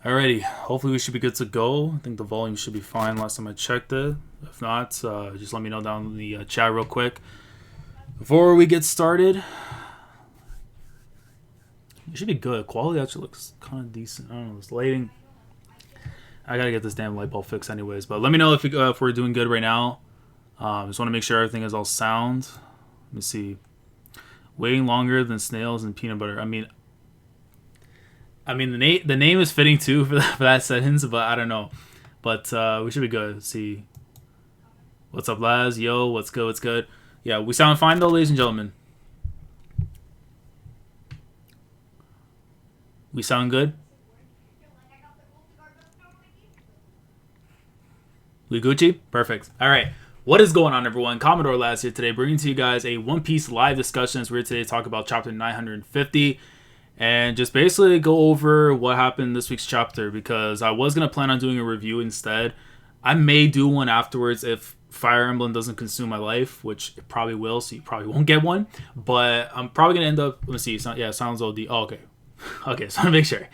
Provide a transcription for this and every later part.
Alrighty, hopefully we should be good to go. I think the volume should be fine last time I checked it. If not, just let me know down in the chat real quick. Before we get started, it should be good. Quality actually looks kind of decent. I don't know, this lighting. I gotta get this damn light bulb fixed anyways. But let me know if we're doing good right now. Just want to make sure everything is all sound. Let me see. Waiting longer than snails and peanut butter. I mean, the name is fitting too for that sentence, but I don't know. But we should be good. Let's see. What's up, Laz? Yo, what's good? What's good? Yeah, we sound fine though, ladies and gentlemen. We sound good. We Gucci? Perfect. All right. What is going on, everyone? Commodore Laz here today, bringing to you guys a One Piece live discussion. As we're here today to talk about chapter 950. And just basically go over what happened in this week's chapter, because I was going to plan on doing a review instead. I may do one afterwards if Fire Emblem doesn't consume my life, which it probably will, so you probably won't get one. But I'm probably going to end up... Let me see. Yeah, sounds OD. Oh, okay. Okay, so I want to make sure.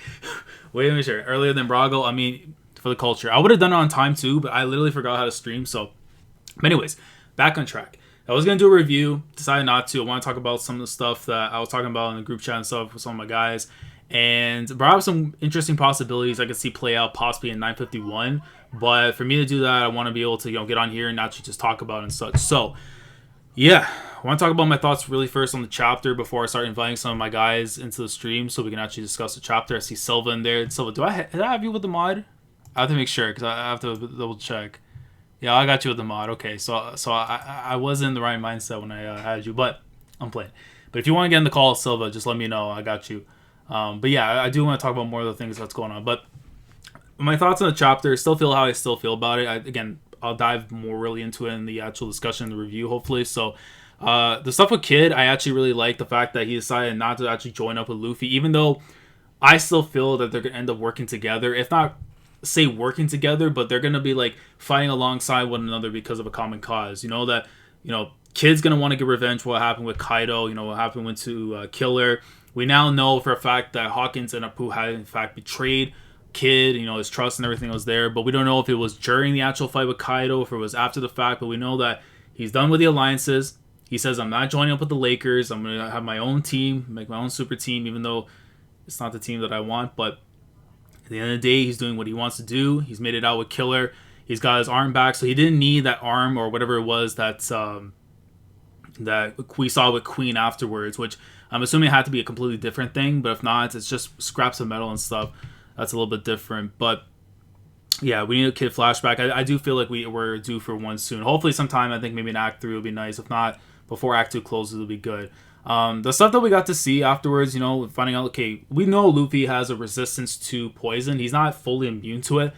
Wait, make sure. Earlier than Brago, I mean, for the culture. I would have done it on time too, but I literally forgot how to stream, so... But anyways, back on track. I was going to do a review, decided not to. I want to talk about some of the stuff that I was talking about in the group chat and stuff with some of my guys. And brought up some interesting possibilities I could see play out possibly in 951. But for me to do that, I want to be able to get on here and not just talk about it and such. So, yeah. I want to talk about my thoughts really first on the chapter before I start inviting some of my guys into the stream so we can actually discuss the chapter. I see Silva in there. Silva, did I have you with the mod? I have to make sure because I have to double check. Yeah, I got you with the mod. Okay, so I was in the right mindset when I had you, but I'm playing. But if you want to get in the call, Silva, just let me know. I got you. But yeah, I do want to talk about more of the things that's going on. But my thoughts on the chapter, still feel how I still feel about it. Again, I'll dive more really into it in the actual discussion, the review, hopefully. So the stuff with Kid, I actually really like the fact that he decided not to actually join up with Luffy, even though I still feel that they're going to end up working together. If not say working together, but they're gonna be like fighting alongside one another because of a common cause. Kid's gonna want to get revenge for what happened with Kaido. What happened with Killer. We now know for a fact that Hawkins and Apu had in fact betrayed Kid. His trust and everything was there, but we don't know if it was during the actual fight with Kaido, if it was after the fact. But we know that he's done with the alliances. He says, I'm not joining up with the Lakers. I'm gonna have my own team, make my own super team, even though it's not the team that I want. But at the end of the day, he's doing what he wants to do. He's made it out with Killer. He's got his arm back, so he didn't need that arm or whatever it was that we saw with Queen afterwards, which I'm assuming had to be a completely different thing. But if not, it's just scraps of metal and stuff. That's a little bit different. But yeah, we need a Kid flashback. I do feel like we're due for one soon. Hopefully sometime. I think maybe in Act 3 will be nice. If not, before Act 2 closes, it'll be good. The stuff that we got to see afterwards, finding out, okay, we know Luffy has a resistance to poison. He's not fully immune to it,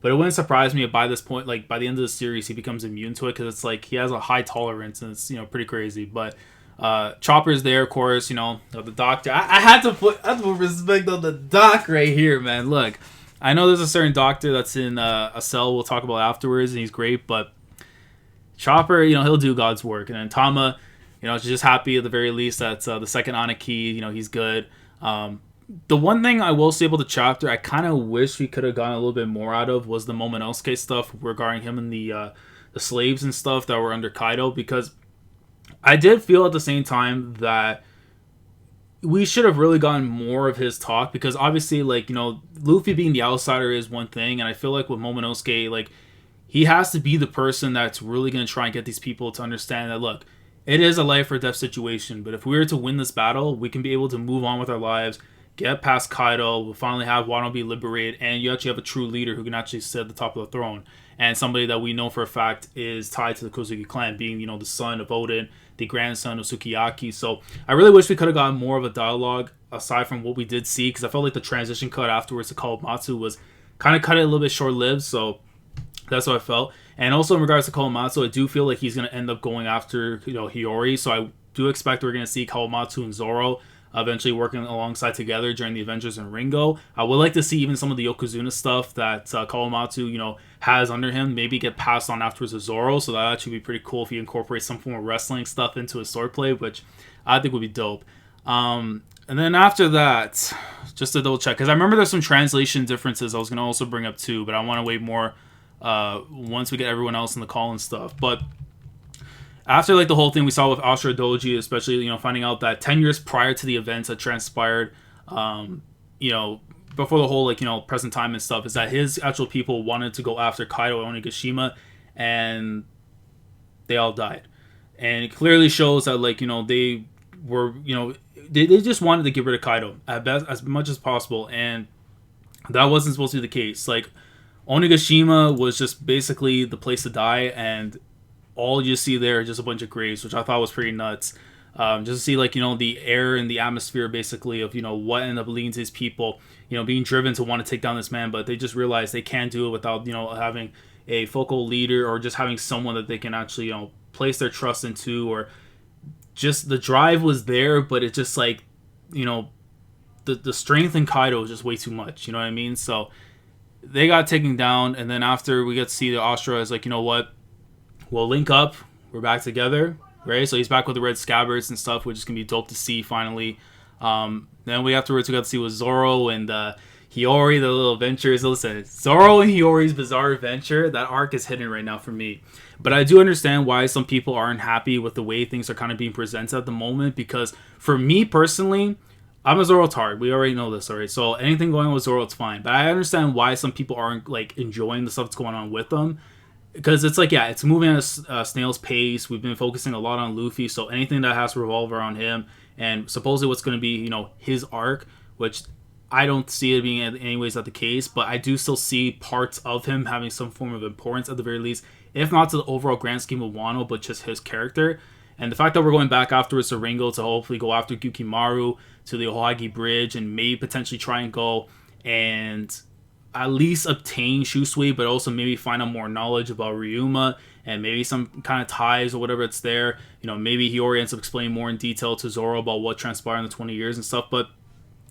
but it wouldn't surprise me if by this point, like by the end of the series, he becomes immune to it, because it's like he has a high tolerance, and it's pretty crazy. But Chopper's there, of course. The doctor. I had to put respect on the doc right here, man. Look, I know there's a certain doctor that's in a cell we'll talk about afterwards, and he's great, but Chopper, he'll do God's work, and then Tama. Just happy at the very least that the second Aniki, he's good. The one thing I will say about the chapter, I kind of wish we could have gotten a little bit more out of was the Momonosuke stuff regarding him and the slaves and stuff that were under Kaido, because I did feel at the same time that we should have really gotten more of his talk, because obviously, Luffy being the outsider is one thing, and I feel like with Momonosuke, he has to be the person that's really going to try and get these people to understand that, look, it is a life or death situation, but if we were to win this battle, we can be able to move on with our lives, get past Kaido, we'll finally have Wano be liberated, and you actually have a true leader who can actually sit at the top of the throne, and somebody that we know for a fact is tied to the Kozuki clan, being, the son of Odin, the grandson of Sukiyaki. So I really wish we could have gotten more of a dialogue aside from what we did see, because I felt like the transition cut afterwards to Kawamatsu was kind of cut it a little bit short-lived, so that's what I felt. And also in regards to Kawamatsu, I do feel like he's going to end up going after Hiyori. So I do expect we're going to see Kawamatsu and Zoro eventually working alongside together during the Avengers and Ringo. I would like to see even some of the Yokozuna stuff that Kawamatsu has under him maybe get passed on afterwards to Zoro. So that actually be pretty cool if he incorporates some form of wrestling stuff into his swordplay, which I think would be dope. And then after that, just to double check, because I remember there's some translation differences I was going to also bring up too, but I want to wait more once we get everyone else in the call and stuff. But after like the whole thing we saw with Ashura Doji, especially, you know, finding out that 10 years prior to the events that transpired, you know, before the whole, like, you know, present time and stuff, is that his actual people wanted to go after Kaido and Onigashima, and they all died. And it clearly shows that, like, you know, they were, you know, they just wanted to get rid of Kaido as much as possible, and that wasn't supposed to be the case. Like, Onigashima was just basically the place to die, and all you see there is just a bunch of graves, which I thought was pretty nuts. Just to see, like, you know, the air and the atmosphere, basically, of, you know, what ended up leading to his people, you know, being driven to want to take down this man, but they just realized they can't do it without, you know, having a focal leader, or just having someone that they can actually, you know, place their trust into, or just the drive was there, but it just, like, you know, the strength in Kaido was just way too much, you know what I mean? So they got taken down, and then after we get to see the Astra is like, you know what, we'll link up, we're back together, right? So he's back with the red scabbards and stuff, which is gonna be dope to see finally. Then we afterwards we got to see with Zoro and Hiyori, the little adventures. Listen, Zoro and Hiyori's bizarre adventure, that arc is hidden right now for me. But I do understand why some people aren't happy with the way things are kind of being presented at the moment, because for me personally, I'm a Zoro tard. We already know this, already. So anything going on with Zoro, it's fine. But I understand why some people aren't, like, enjoying the stuff that's going on with them. Because it's like, yeah, it's moving at a snail's pace. We've been focusing a lot on Luffy, so anything that has to revolve around him, and supposedly what's going to be, you know, his arc, which I don't see it being anyways not the case, but I do still see parts of him having some form of importance at the very least, if not to the overall grand scheme of Wano, but just his character. And the fact that we're going back afterwards to Ringo to hopefully go after Gyukimaru, to the Ohagi Bridge, and maybe potentially try and go and at least obtain Shusui, but also maybe find out more knowledge about Ryuma, and maybe some kind of ties or whatever it's there. You know, maybe Hiyori ends up explaining more in detail to Zoro about what transpired in the 20 years and stuff. But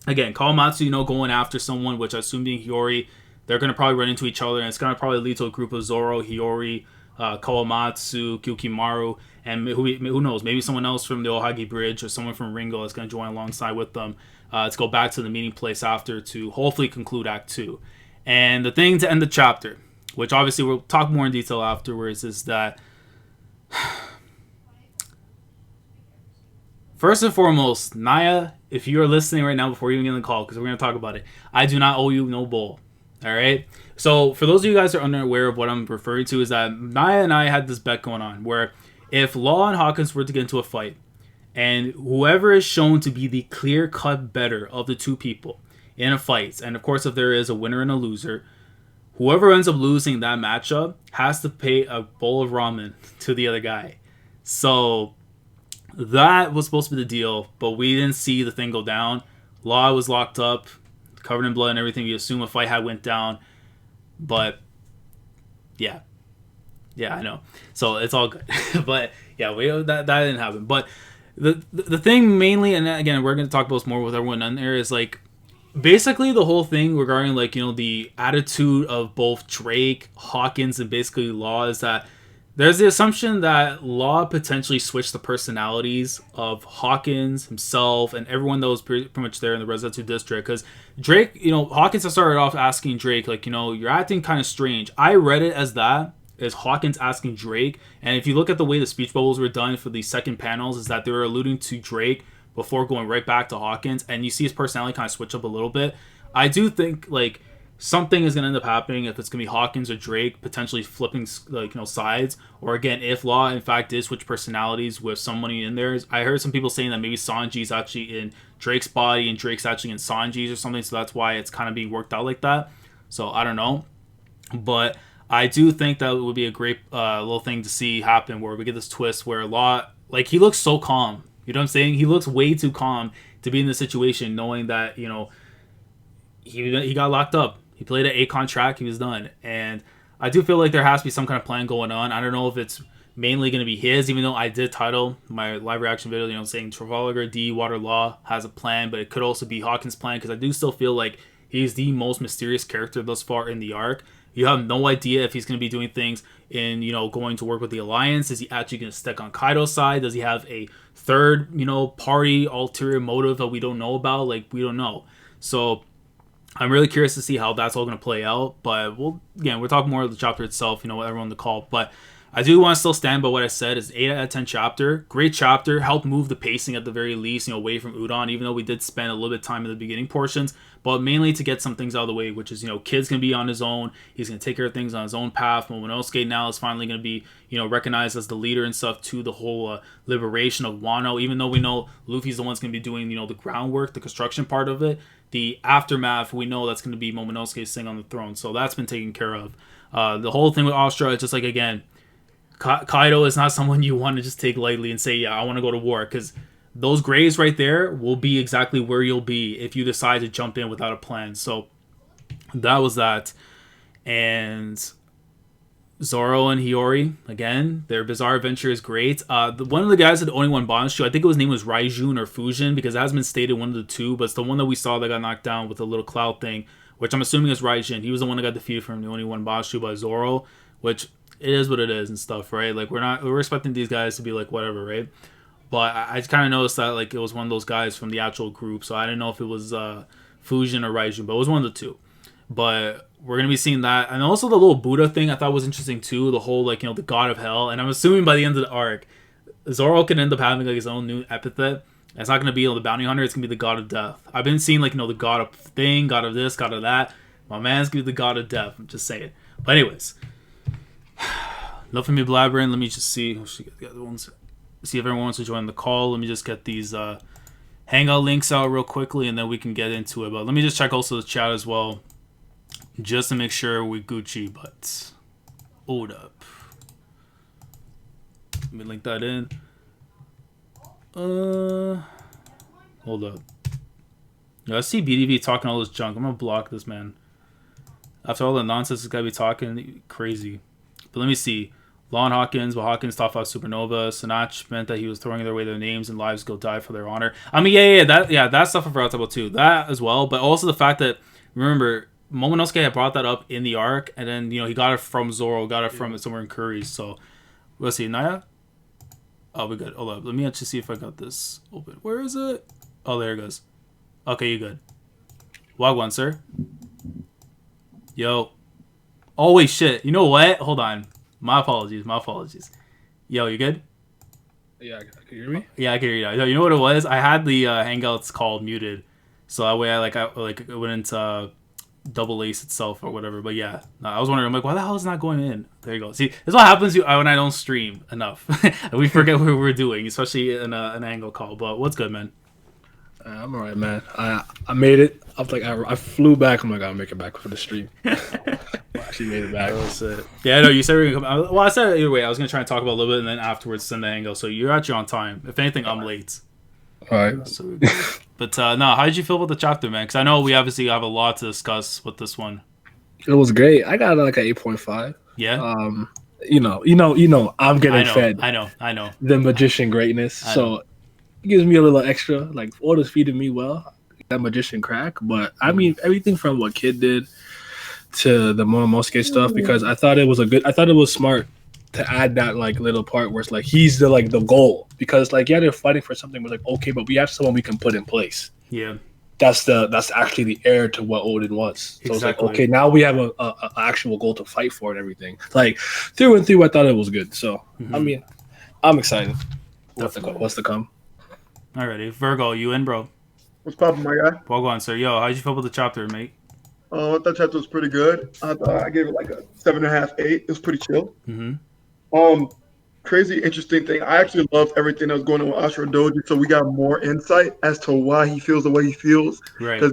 again, Kawamatsu, you know, going after someone, which I assume being Hiyori, they're going to probably run into each other, and it's going to probably lead to a group of Zoro, Hiyori, Kawamatsu, Gyukimaru, and who knows, maybe someone else from the Ohagi Bridge or someone from Ringo is going to join alongside with them to go back to the meeting place after to hopefully conclude Act 2. And the thing to end the chapter, which obviously we'll talk more in detail afterwards, is that first and foremost, Naya, if you are listening right now before you even get in the call, because we're going to talk about it, I do not owe you no bowl. All right? So for those of you guys who are unaware of what I'm referring to, is that Naya and I had this bet going on where if Law and Hawkins were to get into a fight, and whoever is shown to be the clear-cut better of the two people in a fight, and of course if there is a winner and a loser, whoever ends up losing that matchup has to pay a bowl of ramen to the other guy. So that was supposed to be the deal, but we didn't see the thing go down. Law was locked up, covered in blood and everything. You assume a fight had went down, but yeah, I know. So it's all good. But yeah, that didn't happen. But the thing mainly, and again, we're going to talk about this more with everyone on there, is like basically the whole thing regarding, like, you know, the attitude of both Drake, Hawkins, and basically Law, is that there's the assumption that Law potentially switched the personalities of Hawkins, himself, and everyone that was pretty much there in the Residential District. Because Drake, you know, Hawkins has started off asking Drake, like, you know, you're acting kind of strange. I read it as that, as Hawkins asking Drake. And if you look at the way the speech bubbles were done for the second panels, is that they were alluding to Drake before going right back to Hawkins. And you see his personality kind of switch up a little bit. I do think, like, something is going to end up happening if it's going to be Hawkins or Drake potentially flipping, like, you know, sides. Or again, if Law in fact did switch personalities with somebody in there. I heard some people saying that maybe Sanji's actually in Drake's body and Drake's actually in Sanji's or something, so that's why it's kind of being worked out like that. So I don't know, but I do think that it would be a great little thing to see happen, where we get this twist where Law, like, he looks so calm, you know what I'm saying? He looks way too calm to be in this situation, knowing that, you know, he got locked up. He played an 8 contract. He was done. And I do feel like there has to be some kind of plan going on. I don't know if it's mainly going to be his, even though I did title my live reaction video, saying Trafalgar D. Water Law has a plan, but it could also be Hawkins' plan, because I do still feel like He's the most mysterious character thus far in the arc. You have no idea if he's going to be doing things in, going to work with the Alliance. Is he actually going to stick on Kaido's side? Does he have a third, party ulterior motive that we don't know about? Like, we don't know. So I'm really curious to see how that's all going to play out. But we'll talk more of the chapter itself, everyone on the call. But I do want to still stand by what I said. It's 8 out of 10 chapter. Great chapter. Helped move the pacing at the very least, away from Udon, even though we did spend a little bit of time in the beginning portions. But mainly to get some things out of the way, which is, Kid's going to be on his own. He's going to take care of things on his own path. Momonosuke now is finally going to be, recognized as the leader and stuff to the whole liberation of Wano. Even though we know Luffy's the one's going to be doing, the groundwork, the construction part of it. The aftermath, we know that's going to be Momonosuke sitting on the throne. So that's been taken care of. The whole thing with Astra, it's just like, again, Kaido is not someone you want to just take lightly and say, yeah, I want to go to war, because those graves right there will be exactly where you'll be if you decide to jump in without a plan. So that was that. And Zoro and Hiyori, again, their bizarre adventure is great. One of the guys that the only one bonus shoe, I think his name was Raijun or Fujin, because it hasn't been stated one of the two, but it's the one that we saw that got knocked down with a little cloud thing, which I'm assuming is Raijin. He was the one that got defeated from the only one bonus shoe by Zoro, which it is what it is and stuff, right? Like, we're expecting these guys to be like whatever, right? But I kind of noticed that like it was one of those guys from the actual group, so I didn't know if it was Fujin or Raijun, but it was one of the two. But we're gonna be seeing that, and also the little Buddha thing I thought was interesting too. The whole like the god of hell, and I'm assuming by the end of the arc, Zoro can end up having like his own new epithet. It's not gonna be the bounty hunter; it's gonna be the god of death. I've been seeing like the god of thing, god of this, god of that. My man's gonna be the god of death. I'm just saying. But anyways. Enough of me blabbering. Let me just see. See if everyone wants to join the call. Let me just get these hangout links out real quickly, and then we can get into it. But let me just check also the chat as well, just to make sure we Gucci. But hold up. Let me link that in. Hold up. Yeah, I see BDV talking all this junk. I'm gonna block this man. After all the nonsense this guy be talking, crazy. But let me see. Lon Hawkins, well, Hawkins top 5 supernova. Sinach meant that he was throwing away their names and lives go die for their honor. I mean, that stuff I forgot about too. That as well, but also the fact that, remember, Momonosuke had brought that up in the arc, and then he got it from Zoro, got it from somewhere in Curry's. So let's see, Naya. Oh, we good. Hold up, let me actually see if I got this open. Where is it? Oh, there it goes. Okay, you good. Wagwan, sir. Yo. Oh wait, shit. You know what? Hold on. My apologies. Yo, you good? Yeah, can you hear me? Yeah, I can hear you now. You know what it was? I had the Hangouts call muted, so that way I went into double ace itself or whatever. But yeah, no, I was wondering. I'm like, why the hell is it not going in? There you go. See, this is what happens when I don't stream enough. We forget what we're doing, especially in an angle call. But what's good, man? I'm alright, man. I made it. I was like, I flew back. I'm like, I'll make it back for the stream. She made it back. That was it. Yeah, no, you said we were gonna come. Well, I said either way. I was gonna try and talk about a little bit, and then afterwards send the hangout. So you're actually on time. If anything, I'm late. All right. So, but no, how did you feel about the chapter, man? Because I know we obviously have a lot to discuss with this one. It was great. I got like an 8.5. Yeah. I'm getting fed. I know. The magician greatness. So it gives me a little extra. Like Oda's feeding me well. That magician crack. But I mean, everything from what Kid did to the Momonosuke stuff, because I thought it was smart to add that like little part where it's like he's the goal, because like they're fighting for something, but like okay, but we have someone we can put in place. Yeah, that's actually the heir to what Odin wants. So exactly. It's like okay, now we have a actual goal to fight for and everything. Like through and through, I thought it was good. So I mean, I'm excited. What's to come? Alrighty, Virgo, you in, bro? What's poppin', my guy? Well on, sir. Yo, how'd you feel about the chapter, mate? I thought chapter was pretty good. I gave it like a 7.5, 8. It was pretty chill. Crazy interesting thing. I actually loved everything that was going on with Ashura Doji, so we got more insight as to why he feels the way he feels. Right. Because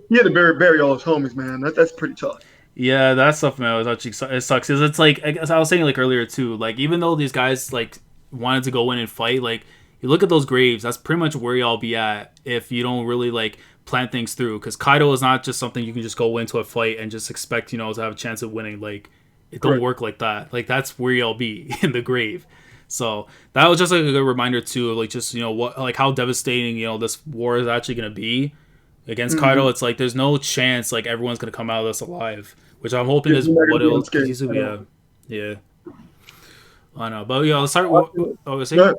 he had to bury all his homies, man. That's pretty tough. Yeah, that stuff, man, was actually it sucks because it's like, as I was saying like earlier too, like even though these guys like wanted to go in and fight, like you look at those graves, that's pretty much where y'all be at if you don't really like plan things through, because Kaido is not just something you can just go into a fight and just expect to have a chance of winning. Like it don't work like that. Like that's where y'all be in the grave. So that was just like a good reminder too of like just what, like how devastating this war is actually gonna be Against Kaido, it's like there's no chance like everyone's gonna come out of this alive, which I'm hoping is what it'll. Yeah. I know, but yeah, let's start. What was saying?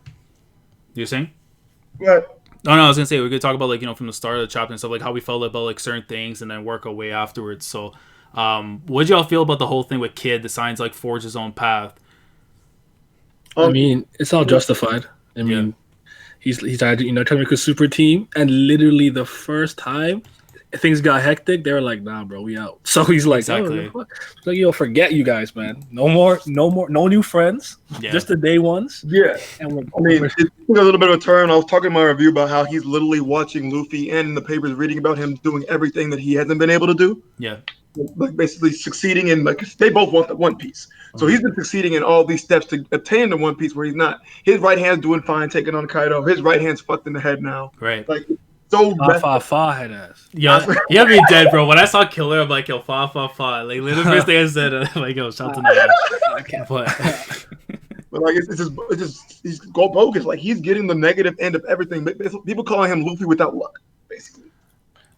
You're saying? What? Oh no, I was gonna say we're gonna talk about like from the start of the chapter and stuff, like how we felt about like certain things, and then work our way afterwards. So, what did y'all feel about the whole thing with Kid decides like forge his own path? I mean, it's all justified. I mean, he's trying to make a super team, and literally the first time things got hectic, they were like, "Nah, bro, we out." So he's like, exactly. Like, yo, forget you guys, man. No new friends. Just the day ones. Yeah. And it's a little bit of a turn. I was talking in my review about how he's literally watching Luffy and in the papers reading about him doing everything that he hasn't been able to do. Yeah. Like basically succeeding in like they both want the One Piece. So he's been succeeding in all these steps to attain the One Piece where he's not. His right hand's doing fine taking on Kaido. His right hand's fucked in the head now. Right. Like so fa head ass. Yeah, you have me dead, bro. When I saw Killer, I'm like, yo, fa. Like literally first thing I said, I'm like, yo, shout to that. But like it's just he's go bogus. Like he's getting the negative end of everything. People calling him Luffy without luck, basically.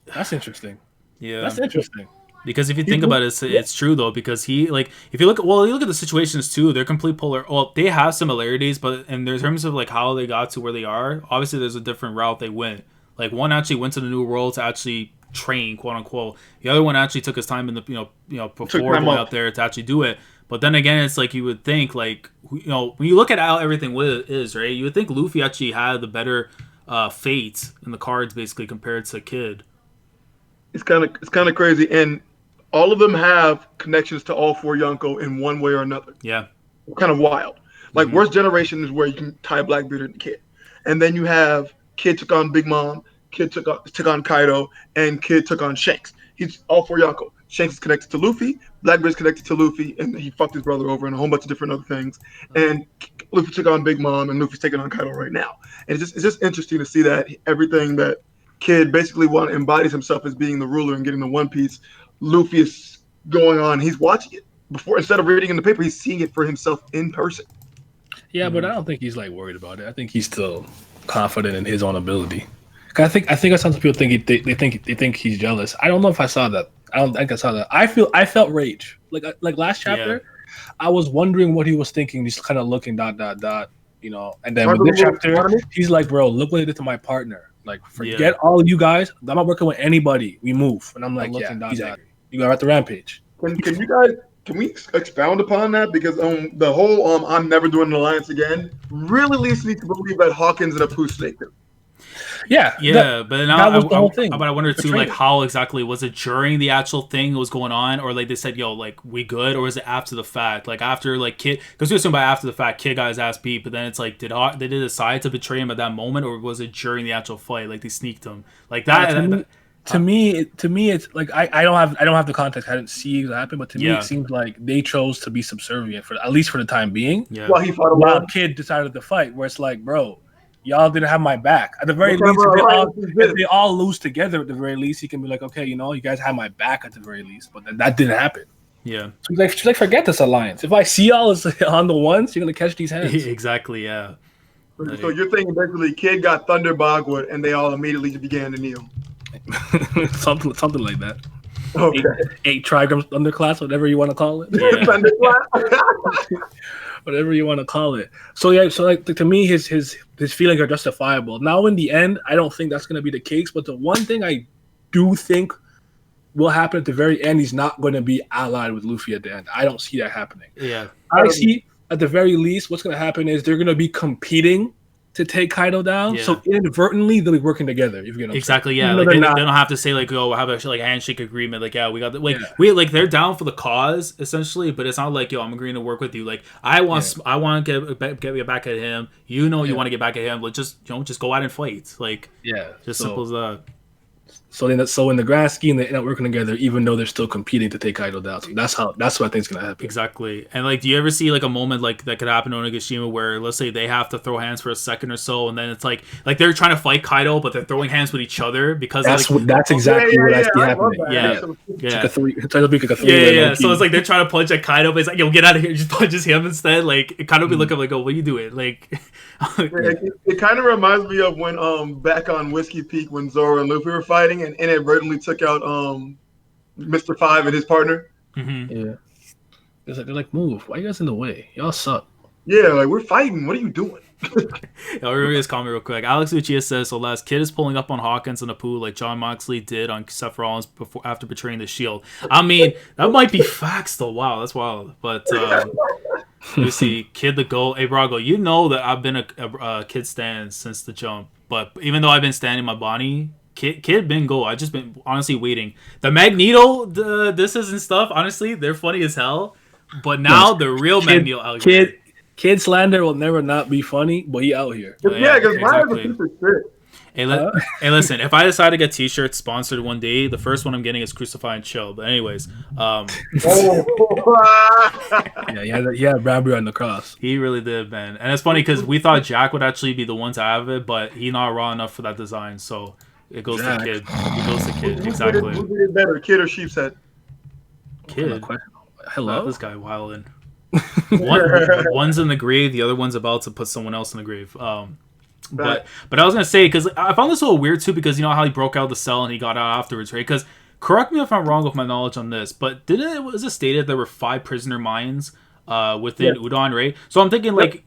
That's interesting. Yeah, that's interesting. Because if you think about it, it's true though. Because he like, if you look at the situations too, they're complete polar. Well, they have similarities, but in terms of like how they got to where they are, obviously there's a different route they went. Like one actually went to the New World to actually train, quote unquote. The other one actually took his time in the before going out there to actually do it. But then again, it's like you would think like when you look at how everything is, right? You would think Luffy actually had the better fate in the cards basically compared to Kid. It's kind of crazy, and all of them have connections to all four Yonko in one way or another. Yeah, kind of wild. Like Worst Generation is where you can tie Blackbeard and Kid, and then you have Kid took on Big Mom, Kid took on Kaido, and Kid took on Shanks. He's all four Yonko. Shanks is connected to Luffy, Blackbeard's connected to Luffy, and he fucked his brother over and a whole bunch of different other things. And Luffy took on Big Mom, and Luffy's taking on Kaido right now. And it's just interesting to see that everything that Kid basically embodies himself as being the ruler and getting the One Piece. Luffy is going on. He's watching it before instead of reading in the paper. He's seeing it for himself in person. Yeah, but I don't think he's like worried about it. I think he's still confident in his own ability. I think some people think they think he's jealous. I don't know if I saw that. I don't think I saw that. I felt rage. Like last chapter, I was wondering what he was thinking. Just kind of looking ... And then with this chapter, he's like, bro, look what he did to my partner. Like, forget all of you guys. I'm not working with anybody. We move. And I'm like, he's angry. You got at the rampage. Can we expound upon that? Because the whole I'm never doing an alliance again really leads me to believe that Hawkins and Apu snaked him. Yeah, but now that was the whole thing. But I wonder too, like how exactly was it during the actual thing that was going on, or like they said, yo, like we good, or was it after the fact? Like after like Kid, because we assume by after the fact, Kid got his ass beat, but then it's like they decide to betray him at that moment, or was it during the actual fight? Like they sneaked him, like that. To me, it's like I don't have the context. I didn't see what happened, but to me, it seems like they chose to be subservient at least for the time being. Yeah. While Kid decided to fight, where it's like, bro, y'all didn't have my back. At the very least, if they all lose together, at the very least, he can be like, okay, you guys have my back at the very least. But that didn't happen. Yeah. So she's like, forget this alliance. If I see y'all as on the ones, you're gonna catch these hands. Exactly. Yeah. So you're thinking basically, Kid got Thunder Bogwood, and they all immediately began to kneel. something like that. Okay. 8 trigrams underclass, whatever you want to call it. Yeah. Whatever you want to call it. So like to me, his feelings are justifiable. Now in the end, I don't think that's going to be the case. But the one thing I do think will happen at the very end, he's not going to be allied with Luffy at the end. I don't see that happening. Yeah. I see at the very least what's going to happen is they're going to be competing to take Kaido down, so inadvertently they'll be working together. If you get exactly, yeah. Like they don't have to say like, "Oh, we'll have a handshake agreement." Like, yeah, we got we like they're down for the cause essentially, but it's not like, "Yo, I'm agreeing to work with you." Like, I want to get back at him. You want to get back at him. Like, just go out and fight. Like, simple as that. So in the grand scheme, they're not working together, even though they're still competing to take Kaido down. So that's what I think is gonna happen. Exactly. And like, do you ever see like a moment like that could happen on Onigashima where let's say they have to throw hands for a second or so, and then it's like they're trying to fight Kaido, but they're throwing hands with each other because that's exactly what I see happening. It's like a three. Yeah. So it's like they're trying to punch at Kaido, but it's like, yo, get out of here, just punches him instead. Like it kind of be looking like, oh, what are you doing? Like, it kind of reminds me of when back on Whiskey Peak when Zoro and Luffy were fighting. fighting and inadvertently took out Mr. Five and his partner. Yeah. They're like, move. Why you guys in the way? Y'all suck. Yeah, like we're fighting. What are you doing? I'll remember this comment real quick. Alex Uchiha says, so last kid is pulling up on Hawkins in a pool like John Moxley did on Seth Rollins after betraying the Shield. I mean, that might be facts though. Wow, that's wild. But you see, Kid the GOAT. Hey, Brago, you know that I've been a Kid stan since the jump. But even though I've been standing my Bonnie, Kid been GOAT. I just been honestly waiting. The Magneto, this and stuff, honestly, they're funny as hell. But now the real Magneto out here. Kid slander will never not be funny, but he out here. Yeah, because mine is a piece of shit. Hey, listen, if I decide to get t-shirts sponsored one day, the first one I'm getting is Crucify and Chill. But anyways, yeah, he had Bradbury on the cross. He really did, man. And it's funny because we thought Jack would actually be the one to have it, but he not raw enough for that design, so it goes to Kid. It goes to Kid, exactly. Who did it better, Kid or Sheepshead? Kid. Hello? This guy wildin'. One's in the grave, the other one's about to put someone else in the grave. But I was gonna say, because I found this a little weird too, because you know how he broke out the cell and he got out afterwards, right? Because correct me if I'm wrong with my knowledge on this, but was it stated there were 5 prisoner mines within Udon, right? So I'm thinking like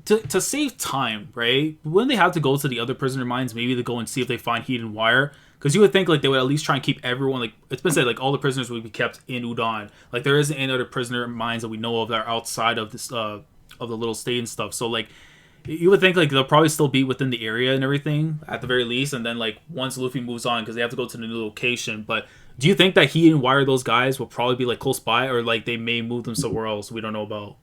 to save time, right? When they have to go to the other prisoner mines, maybe to go and see if they find hidden wire. Because you would think like they would at least try and keep everyone, like it's been said, like all the prisoners would be kept in Udon. Like there isn't any other prisoner mines that we know of that are outside of this of the little state and stuff. So like you would think like they'll probably still be within the area and everything at the very least. And then like once Luffy moves on, because they have to go to the new location. But do you think that he and Wire those guys will probably be like close by, or like they may move them somewhere else we don't know about?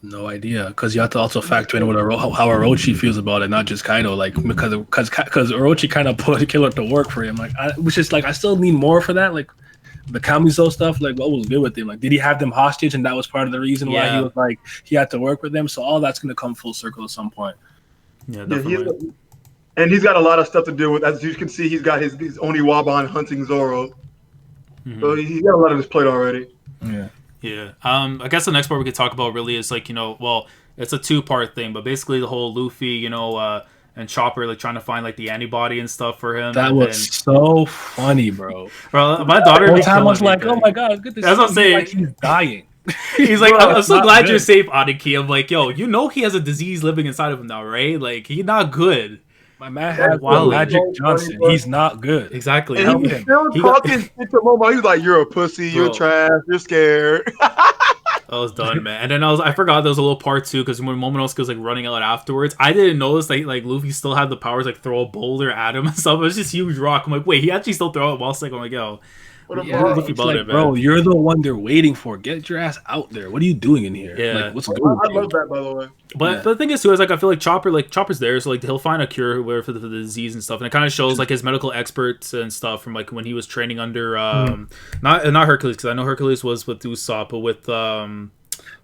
No idea, because you have to also factor in how Orochi feels about it, not just Kaido. Like because Orochi kind of put Killer to work for him. Like, which is like I still need more for that. Like the Kamizo stuff. Like what was good with him? Like did he have them hostage, and that was part of the reason why he was like he had to work with them? So all that's gonna come full circle at some point. Yeah, definitely. And he's got a lot of stuff to deal with. As you can see, he's got his Oniwaban hunting Zoro. Mm-hmm. So he's got a lot of his plate already. Yeah. Yeah. I guess the next part we could talk about really is like, you know, well, it's a 2-part thing, but basically the whole Luffy, you know, and Chopper like trying to find like the antibody and stuff for him. That was so funny, bro. Bro, my daughter one time was like, oh my god, good to see him. Like he's dying. He's like, I'm so glad you're safe, Aniki. I'm like, yo, you know he has a disease living inside of him now, right? Like he's not good. My man has Magic Johnson. He's not good. Exactly. And he's still talking shit to Momo. He's like, "You're a pussy. You're trash. You're scared." I was done, man. And then I forgot there was a little part 2 because when Momonosuke was like running out afterwards, I didn't notice that like Luffy still had the powers like throw a boulder at him and stuff. It was just huge rock. I'm like, wait, he actually still throw it while like, I'm like, yo. Luffy about it, man. Bro, you're the one they're waiting for. Get your ass out there. What are you doing in here? Yeah, like, what's going on? I love that, by the way. But the thing is too is like I feel like Chopper's there, so like he'll find a cure for the disease and stuff, and it kind of shows like his medical experts and stuff from like when he was training under not Hercules, because I know Hercules was with Usopp, but with on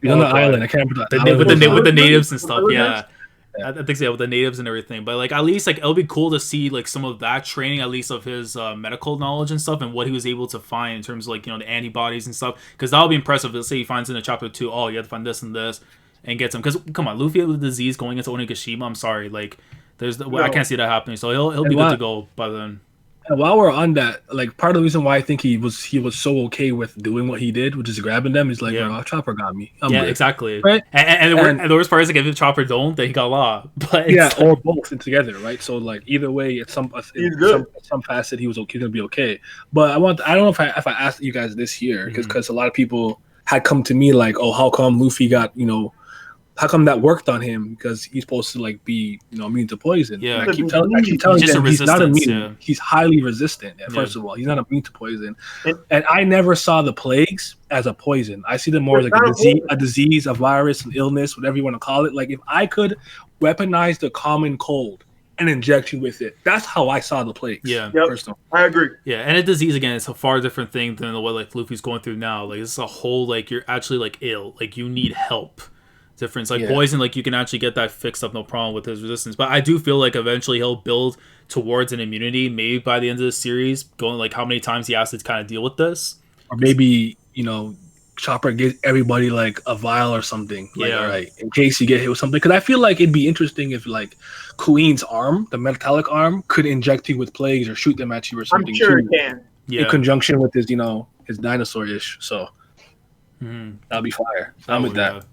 the island. I can't remember with the natives and stuff. Yeah. I think so, with the natives and everything, but like at least like it'll be cool to see like some of that training, at least of his medical knowledge and stuff, and what he was able to find in terms of like, you know, the antibodies and stuff, because that'll be impressive. Let's say he finds in a chapter 2, oh, you have to find this and this, and gets him. Because come on, Luffy with the disease going into Onigashima, I'm sorry, like I can't see that happening. So he'll be good to go by then. And while we're on that, like part of the reason why I think he was so okay with doing what he did, which is grabbing them, is like, oh, Chopper got me. I'm good. Exactly. Right? And the worst part is like if Chopper don't, then he got law. But or both and together, right? So like either way, at some facet, he was okay, gonna be okay. But I don't know if I asked you guys this here, because a lot of people had come to me like, oh, how come Luffy got, you know, how come that worked on him? Because he's supposed to like be, you know, immune to poison. Yeah. And I keep telling them he's not immune. Yeah. He's highly resistant. First of all, he's not immune to poison. And I never saw the plagues as a poison. I see them more as like a disease, a virus, an illness, whatever you want to call it. Like if I could weaponize the common cold and inject you with it, that's how I saw the plagues. Yeah, personally, I agree. Yeah, and a disease again, it's a far different thing than what like Luffy's going through now. Like it's a whole like you're actually like ill, like you need help. Difference like poison, like you can actually get that fixed up no problem with his resistance, but I do feel like eventually he'll build towards an immunity, maybe by the end of the series, going like how many times he has to kind of deal with this, or maybe, you know, Chopper gives everybody like a vial or something. Like, Yeah. all right, in case you get hit with something. Because I feel like it'd be interesting if like Queen's arm, the metallic arm, could inject you with plagues or shoot them at you or something. I'm sure too, it can. in conjunction with his, his dinosaur-ish. So that'll be fire. I'm with that.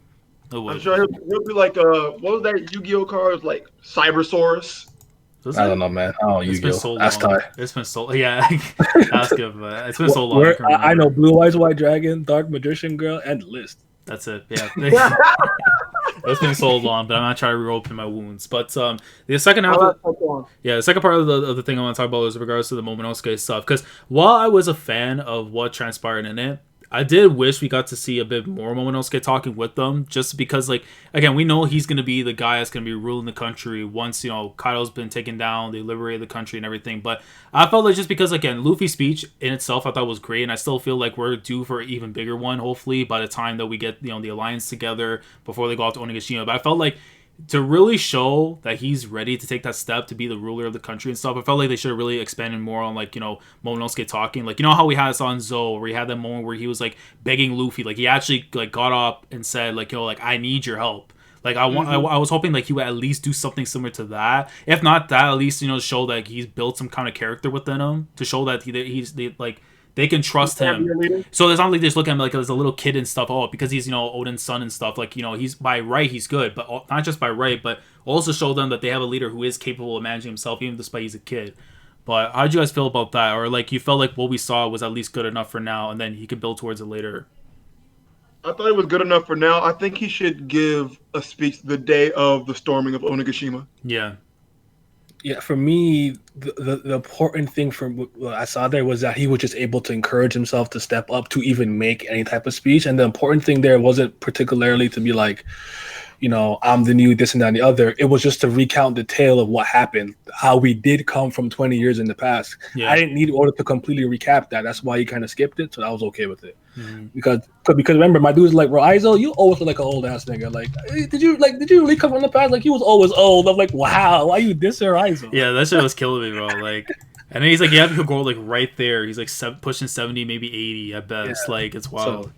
I'm sure he'll be like, what was that Yu-Gi-Oh card? It was like Cybersaurus. I don't know, man. Oh, Yu-Gi-Oh. So Ask Ty. It's been so ask him. It's been so long. I know Blue Eyes White Dragon, Dark Magician Girl, and List. That's it. Yeah. It's been so long, but I'm not trying to reopen my wounds. But the second half, the second part of the thing I want to talk about is with regards to the Momonosuke stuff. Because while I was a fan of what transpired in it, I did wish we got to see a bit more Momonosuke talking with them, just because, like, again, we know he's going to be the guy that's going to be ruling the country once, Kaido's been taken down, they liberated the country and everything. But I felt like just because, again, Luffy's speech in itself I thought was great, and I still feel like we're due for an even bigger one, hopefully, by the time that we get, the Alliance together before they go off to Onigashima. But I felt like to really show that he's ready to take that step to be the ruler of the country and stuff, I felt like they should have really expanded more on, like, Momonosuke talking. Like, how we had this on Zou, where he had that moment where he was, like, begging Luffy. Like, he actually, like, got up and said, like, I need your help. Like, I was hoping, like, he would at least do something similar to that. If not that, at least, show that he's built some kind of character within him to show that they can trust him. So it's not like they just look at him like as a little kid and stuff. Oh, because he's, Odin's son and stuff. Like, he's by right, he's good. But not just by right, but also show them that they have a leader who is capable of managing himself, even despite he's a kid. But how did you guys feel about that? Or, like, you felt like what we saw was at least good enough for now, and then he could build towards it later? I thought it was good enough for now. I think he should give a speech the day of the storming of Onigashima. Yeah. Yeah, for me, the important thing from what I saw there was that he was just able to encourage himself to step up to even make any type of speech. And the important thing there wasn't particularly to be like, I'm the new this and that and the other. It was just to recount the tale of what happened, how we did come from 20 years in the past. Yeah. I didn't need order to completely recap that. That's why he kind of skipped it. So I was okay with it. Mm-hmm. Because remember, my dude's like, bro, Aizo, you always look like an old ass nigga. Like, hey, did you really come from the past? Like, he was always old. I'm like, wow, why you diss her, Aizo? Yeah, that shit was killing me, bro. Like, and then he's like, yeah, you go like right there. He's like pushing 70, maybe 80 at best. Yeah. Like, it's wild.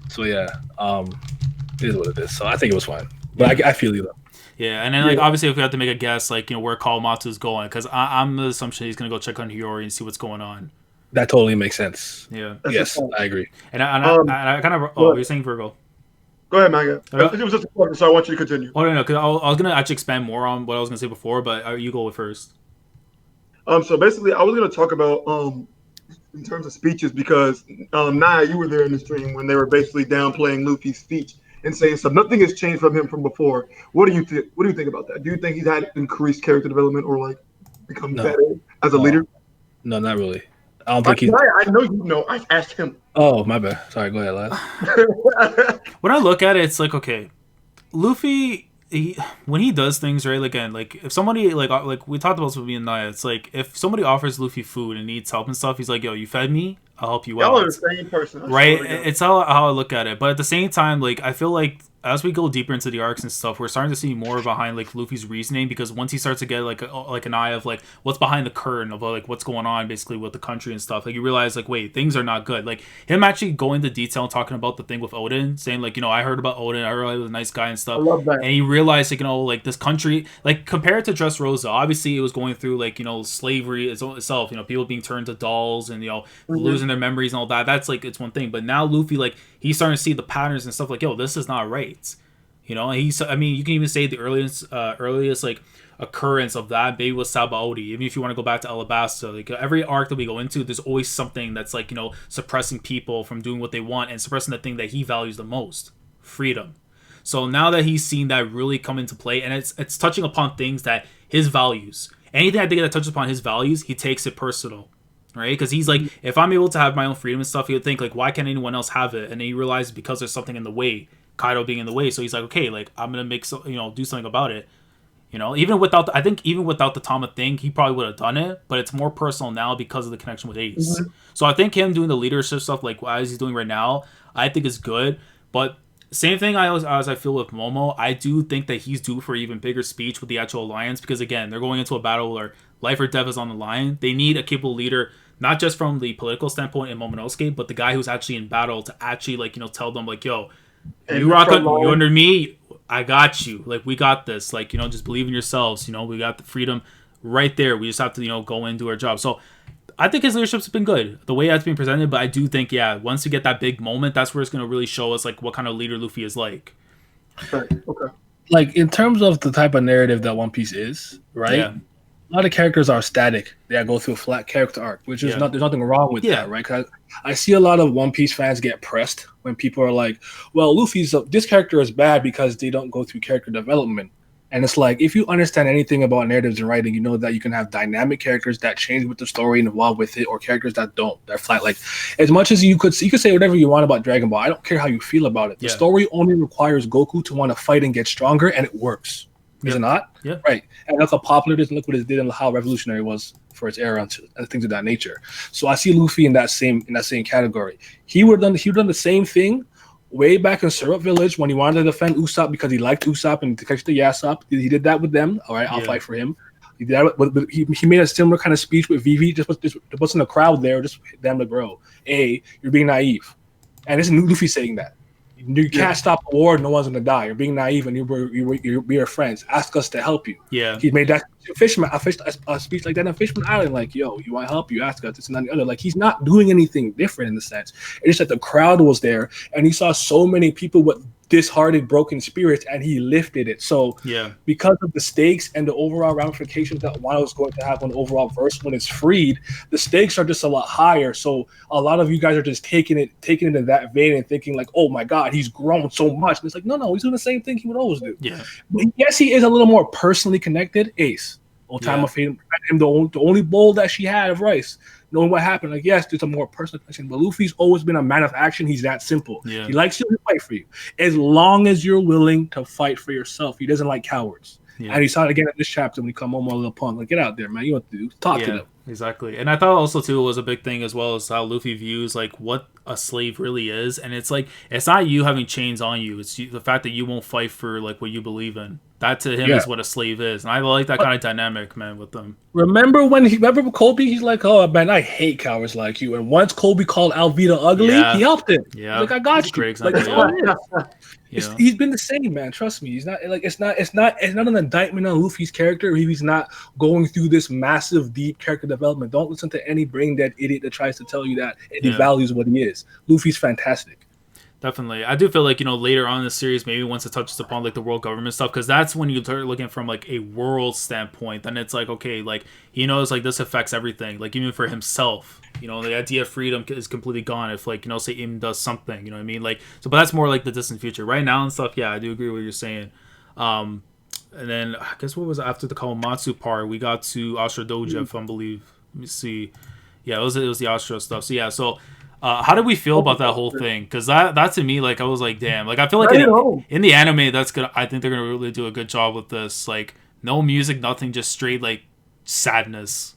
So yeah, it is what it is. So I think it was fine. But I feel you though. Yeah, and then like obviously if we have to make a guess, like where Kawamatsu is going, because I'm the assumption he's gonna go check on Hiyori and see what's going on. That totally makes sense. Yeah. Yes, I agree. And I kind of you're saying Virgo. Go ahead, Manga. It was just a question, so I want you to continue. Oh no, because I was gonna actually expand more on what I was gonna say before, but you go first. So basically, I was gonna talk about in terms of speeches because Naya, you were there in the stream when they were basically downplaying Luffy's speech and saying so nothing has changed from him from before. What do you think about that? Do you think he's had increased character development or like become better as a leader? No, not really. I don't think he's. I know you know. I asked him. Oh, my bad. Sorry. Go ahead, lad. When I look at it, it's like okay, Luffy. When he does things right, again, like if somebody like we talked about this with me and Naya, it's like if somebody offers Luffy food and needs help and stuff, he's like, "Yo, you fed me, I'll help you out." Y'all are the same person, right? It's how I look at it, but at the same time, like I feel like as we go deeper into the arcs and stuff, we're starting to see more behind like Luffy's reasoning because once he starts to get like an eye of like what's behind the curtain of like what's going on basically with the country and stuff, like you realize like wait, things are not good. Like him actually going into detail and talking about the thing with Odin, saying like I heard about Odin, I heard he was a nice guy and stuff. I love that. And he realized like like this country, like compared to Dressrosa, obviously it was going through like slavery itself, people being turned to dolls and losing their memories and all that. That's like it's one thing, but now Luffy like he's starting to see the patterns and stuff like this is not right. He's. I mean, you can even say the earliest like occurrence of that maybe was Sabaody. Even if you want to go back to Alabasta, like every arc that we go into, there's always something that's like suppressing people from doing what they want and suppressing the thing that he values the most, freedom. So now that he's seen that really come into play, and it's touching upon things that his values, anything I think that touches upon his values, he takes it personal. Right, because he's like, if I'm able to have my own freedom and stuff, he would think like, why can't anyone else have it? And then he realizes because there's something in the way, Kaido being in the way. So he's like, okay, like I'm gonna make do something about it. Even without the Tama thing, he probably would have done it, but it's more personal now because of the connection with Ace. Mm-hmm. So I think him doing the leadership stuff like as he's doing right now, I think is good. But same thing as I feel with Momo, I do think that he's due for even bigger speech with the actual alliance because again, they're going into a battle where life or death is on the line. They need a capable leader not just from the political standpoint in Momonosuke, but the guy who's actually in battle to actually like tell them like, yo, you rock on, you under me, I got you. Like, we got this. Like, just believe in yourselves. We got the freedom right there. We just have to go and do our job. So I think his leadership's been good the way that's been presented. But I do think, once you get that big moment, that's where it's going to really show us like what kind of leader Luffy is like. Okay. Like, in terms of the type of narrative that One Piece is, right? Yeah. A lot of characters are static. They go through a flat character arc, which is there's nothing wrong with that, right? Because I see a lot of One Piece fans get pressed when people are like, well, this character is bad because they don't go through character development. And it's like, if you understand anything about narratives and writing, you know that you can have dynamic characters that change with the story and evolve with it, or characters that don't. They're flat. Like, as much as you could say whatever you want about Dragon Ball, I don't care how you feel about it. The story only requires Goku to want to fight and get stronger, and it works. Is it not? Yeah. Right. And look how popular it is, and look what it did, and how revolutionary it was for its era and things of that nature. So I see Luffy in that same category. He would have done the same thing way back in Syrup Village when he wanted to defend Usopp because he liked Usopp and to catch the Yasopp. He did that with them. All right, I'll fight for him. He did that with, he made a similar kind of speech with Vivi. Just wasn't a crowd there, just them to grow. You're being naive, and this is Luffy saying that. You can't stop a war. No one's gonna die. You're being naive, and we're friends. Ask us to help you. Yeah, he made that a speech like that on Fishman Island. Like, yo, you want help? You ask us. This and that and the other. Like, he's not doing anything different in the sense. It's just that the crowd was there, and he saw so many people with disheartened, broken spirits, and he lifted it. So because of the stakes and the overall ramifications that Wano is going to have on the overall verse when it's freed, the stakes are just a lot higher. So a lot of you guys are just taking it in that vein and thinking like, oh my God, he's grown so much. And it's like, no, he's doing the same thing he would always do. Yeah. But yes, he is a little more personally connected. Ace, Old Time of Fame, the only bowl that she had of rice. Knowing what happened, like, yes, there's a more personal connection, but Luffy's always been a man of action. He's that simple. Yeah. He likes you to fight for you, as long as you're willing to fight for yourself. He doesn't like cowards. Yeah. And he saw it again in this chapter when he come home a little punk. Like, get out there, man. You know what to do. Talk to them. Exactly. And I thought also, too, it was a big thing as well as how Luffy views, like, what a slave really is. And it's like, it's not you having chains on you. It's the fact that you won't fight for, like, what you believe in. That to him is what a slave is. And I like that kind of dynamic, man, with them. Remember Kobe? He's like, oh, man, I hate cowards like you. And once Kobe called Alvita ugly, he helped him. Yeah. Like, I got you. Great like, that's all it is. He's been the same, man. Trust me. He's not like it's not an indictment on Luffy's character. He's not going through this massive, deep character development. Don't listen to any brain dead idiot that tries to tell you that it devalues what he is. Luffy's fantastic. Definitely. I do feel like, later on in the series, maybe once it touches upon, like, the world government stuff, because that's when you start looking from, like, a world standpoint, then it's like, okay, like, he knows, like, this affects everything, like, even for himself, the idea of freedom is completely gone if, like, say Im does something, you know what I mean, like, so, but that's more, like, the distant future. Right now and stuff, I do agree with what you're saying. And then, I guess what was after the Kawamatsu part, we got to Astra Doja, I believe. Let me see. Yeah, it was the Astra stuff. So, so... how do we feel about that whole thing? Because that to me, like, I was like, damn. Like, I feel like in the anime, I think they're gonna really do a good job with this. Like, no music, nothing, just straight like sadness.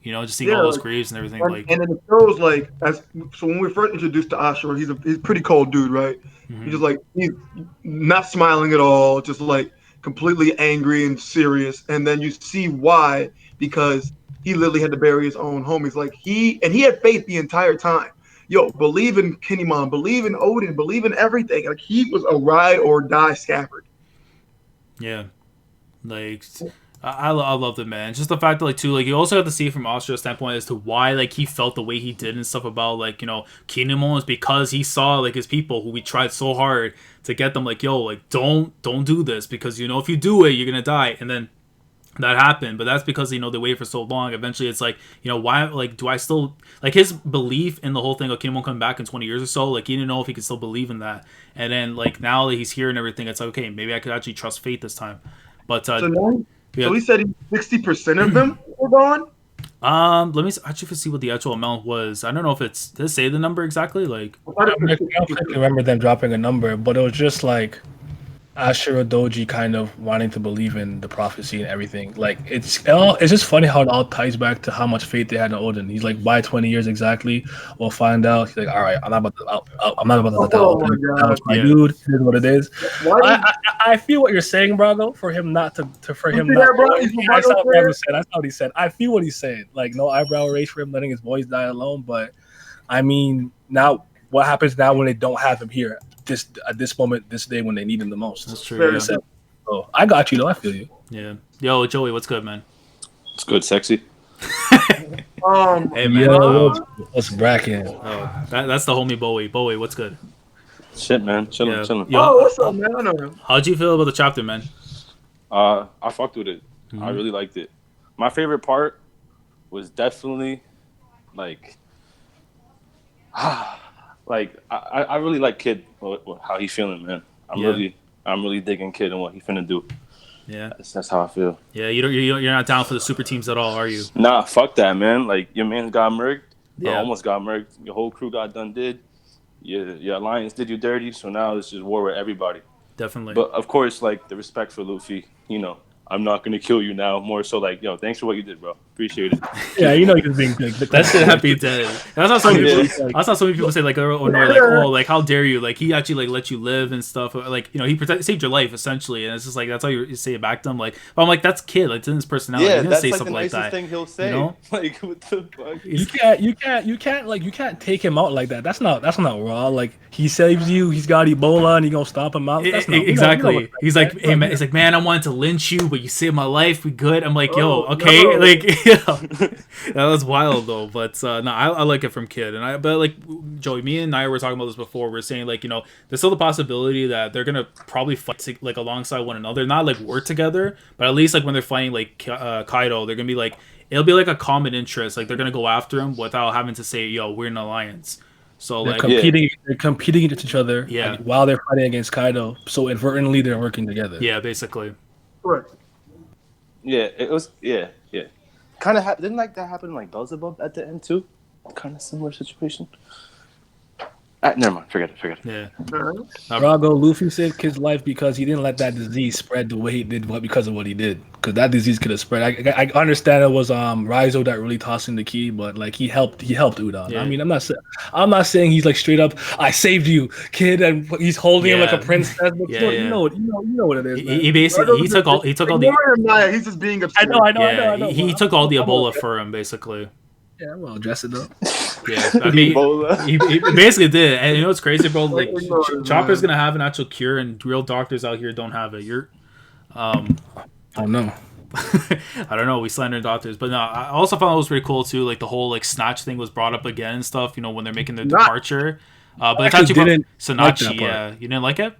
Just seeing all those graves and everything. And then it shows like so when we first introduced to Ashura, he's a pretty cold dude, right? Mm-hmm. He's just like he's not smiling at all, just like completely angry and serious. And then you see why, because he literally had to bury his own homies. Like he had faith the entire time. Yo, believe in Kinemon, believe in Odin, believe in everything. Like, he was a ride or die Scabbard. Yeah. Like, I love it, man. Just the fact that, like, too, like, you also have to see from Austria's standpoint as to why, like, he felt the way he did and stuff about, like, Kinemon is because he saw, like, his people who we tried so hard to get them, like, yo, like, don't do this because, if you do it, you're gonna die. And then that happened, but that's because they waited for so long. Eventually it's like, why, like, do I still, like, his belief in the whole thing of Kinemon coming back in 20 years or so, like, he didn't know if he could still believe in that. And then, like, now that he's here and everything, it's like, okay, maybe I could actually trust fate this time. But so he said 60% of them were gone. Let me actually see what the actual amount was. I don't know if did it say the number exactly? Like, I don't remember them dropping a number, but it was just like, Ashura Doji kind of wanting to believe in the prophecy and everything. Like it's just funny how it all ties back to how much faith they had in Odin. He's like, by 20 years exactly, we'll find out. He's like, all right, I'm not about to let that Oh my Odin. That was god. my dude. It is what it is. Why I feel what you're saying, Brago. For him not to for him see not. that, bro? He's That's Brago not what player. Brago said. That's not what he said. I feel what he's saying. Like no eyebrow raise for him letting his voice die alone. But I mean, now what happens now when they don't have him here? At this moment, this day when they need him the most. That's true. Yeah. Oh, I got you though. I feel you. Yeah. Yo, Joey, what's good, man? It's good, sexy. Hey, man. Yo, what's bracking? Oh, that's the homie Bowie. Bowie, what's good? Shit, man. Chilling, Yeah. chilling. Yo, Oh, what's up, man? I know him. how'd you feel about the chapter, man? I fucked with it. Mhm. I really liked it. My favorite part was definitely like, like I really like Kid. How he feeling, man? I'm really digging Kid and what he finna do. Yeah. That's how I feel. Yeah, you're not down for the super teams at all, are you? Nah, fuck that, man. Like your man got murked. Yeah. Almost got murked. Your whole crew got done did. Your alliance did you dirty. So now it's just war with everybody. Definitely. But of course, like the respect for Luffy, I'm not gonna kill you now. More so, like, yo, thanks for what you did, bro. Appreciate it. Yeah, you know he's being big. That shit had me dead. That's how so many Yeah. people. That's how so many people say like, oh, how dare you? Like he actually like let you live and stuff. Like he saved your life essentially, and it's just like that's how you say it back to him. Like, but I'm like that's Kid. Like it's in his personality. Yeah, He's gonna that's say like something the like nicest that. thing he'll say. You know? Like, what the fuck? You can't take him out like that. That's not raw. Like he saves you. He's got Ebola, and you gonna stomp him out. That's not, Exactly. you know He's like, hey man. He's like, man, I wanted to lynch you, but you saved my life. We good. I'm like, yo, Oh, okay. no. Like, that was wild though. But no, I like it from Kid. But like Joey, me and I were talking about this before. We're saying like, there's still the possibility that they're gonna probably fight like alongside one another, not like work together, but at least like when they're fighting like Kaido, they're gonna be like, it'll be like a common interest. Like they're gonna go after him without having to say, yo, we're in an alliance. So they're like, they're competing against each other. Yeah. like, while they're fighting against Kaido, so inadvertently they're working together. yeah, basically. Correct. Yeah, it was. Yeah. Kind of didn't like that happen like Beelzebub at the end too. Kind of similar situation. Never mind. Forget it. Yeah. Drago, Luffy saved Kid's life because he didn't let that disease spread the way he did, because of what he did. Because that disease could have spread. I understand it was Raizo that really tossed in the key, but like he helped Udon. Yeah. I mean, I'm not saying he's like straight up, I saved you, Kid, and he's holding him like a princess. But you know what it is. Man. He basically he took all the Ignore him, Maya. He's just being upset. I know. he took all the Ebola for him basically. Yeah, well, dress it up. Yeah, I mean, Ebola. he basically did, and you know what's crazy, bro? Like, Ignore him, Chopper's man. gonna have an actual cure, and real doctors out here don't have it. Oh no. I don't know. We slander doctors, but no. I also found it was pretty cool too. Like the whole like snatch thing was brought up again and stuff. When they're making their departure. But it's actually didn't about like Sonachi. that part. Yeah, you didn't like it?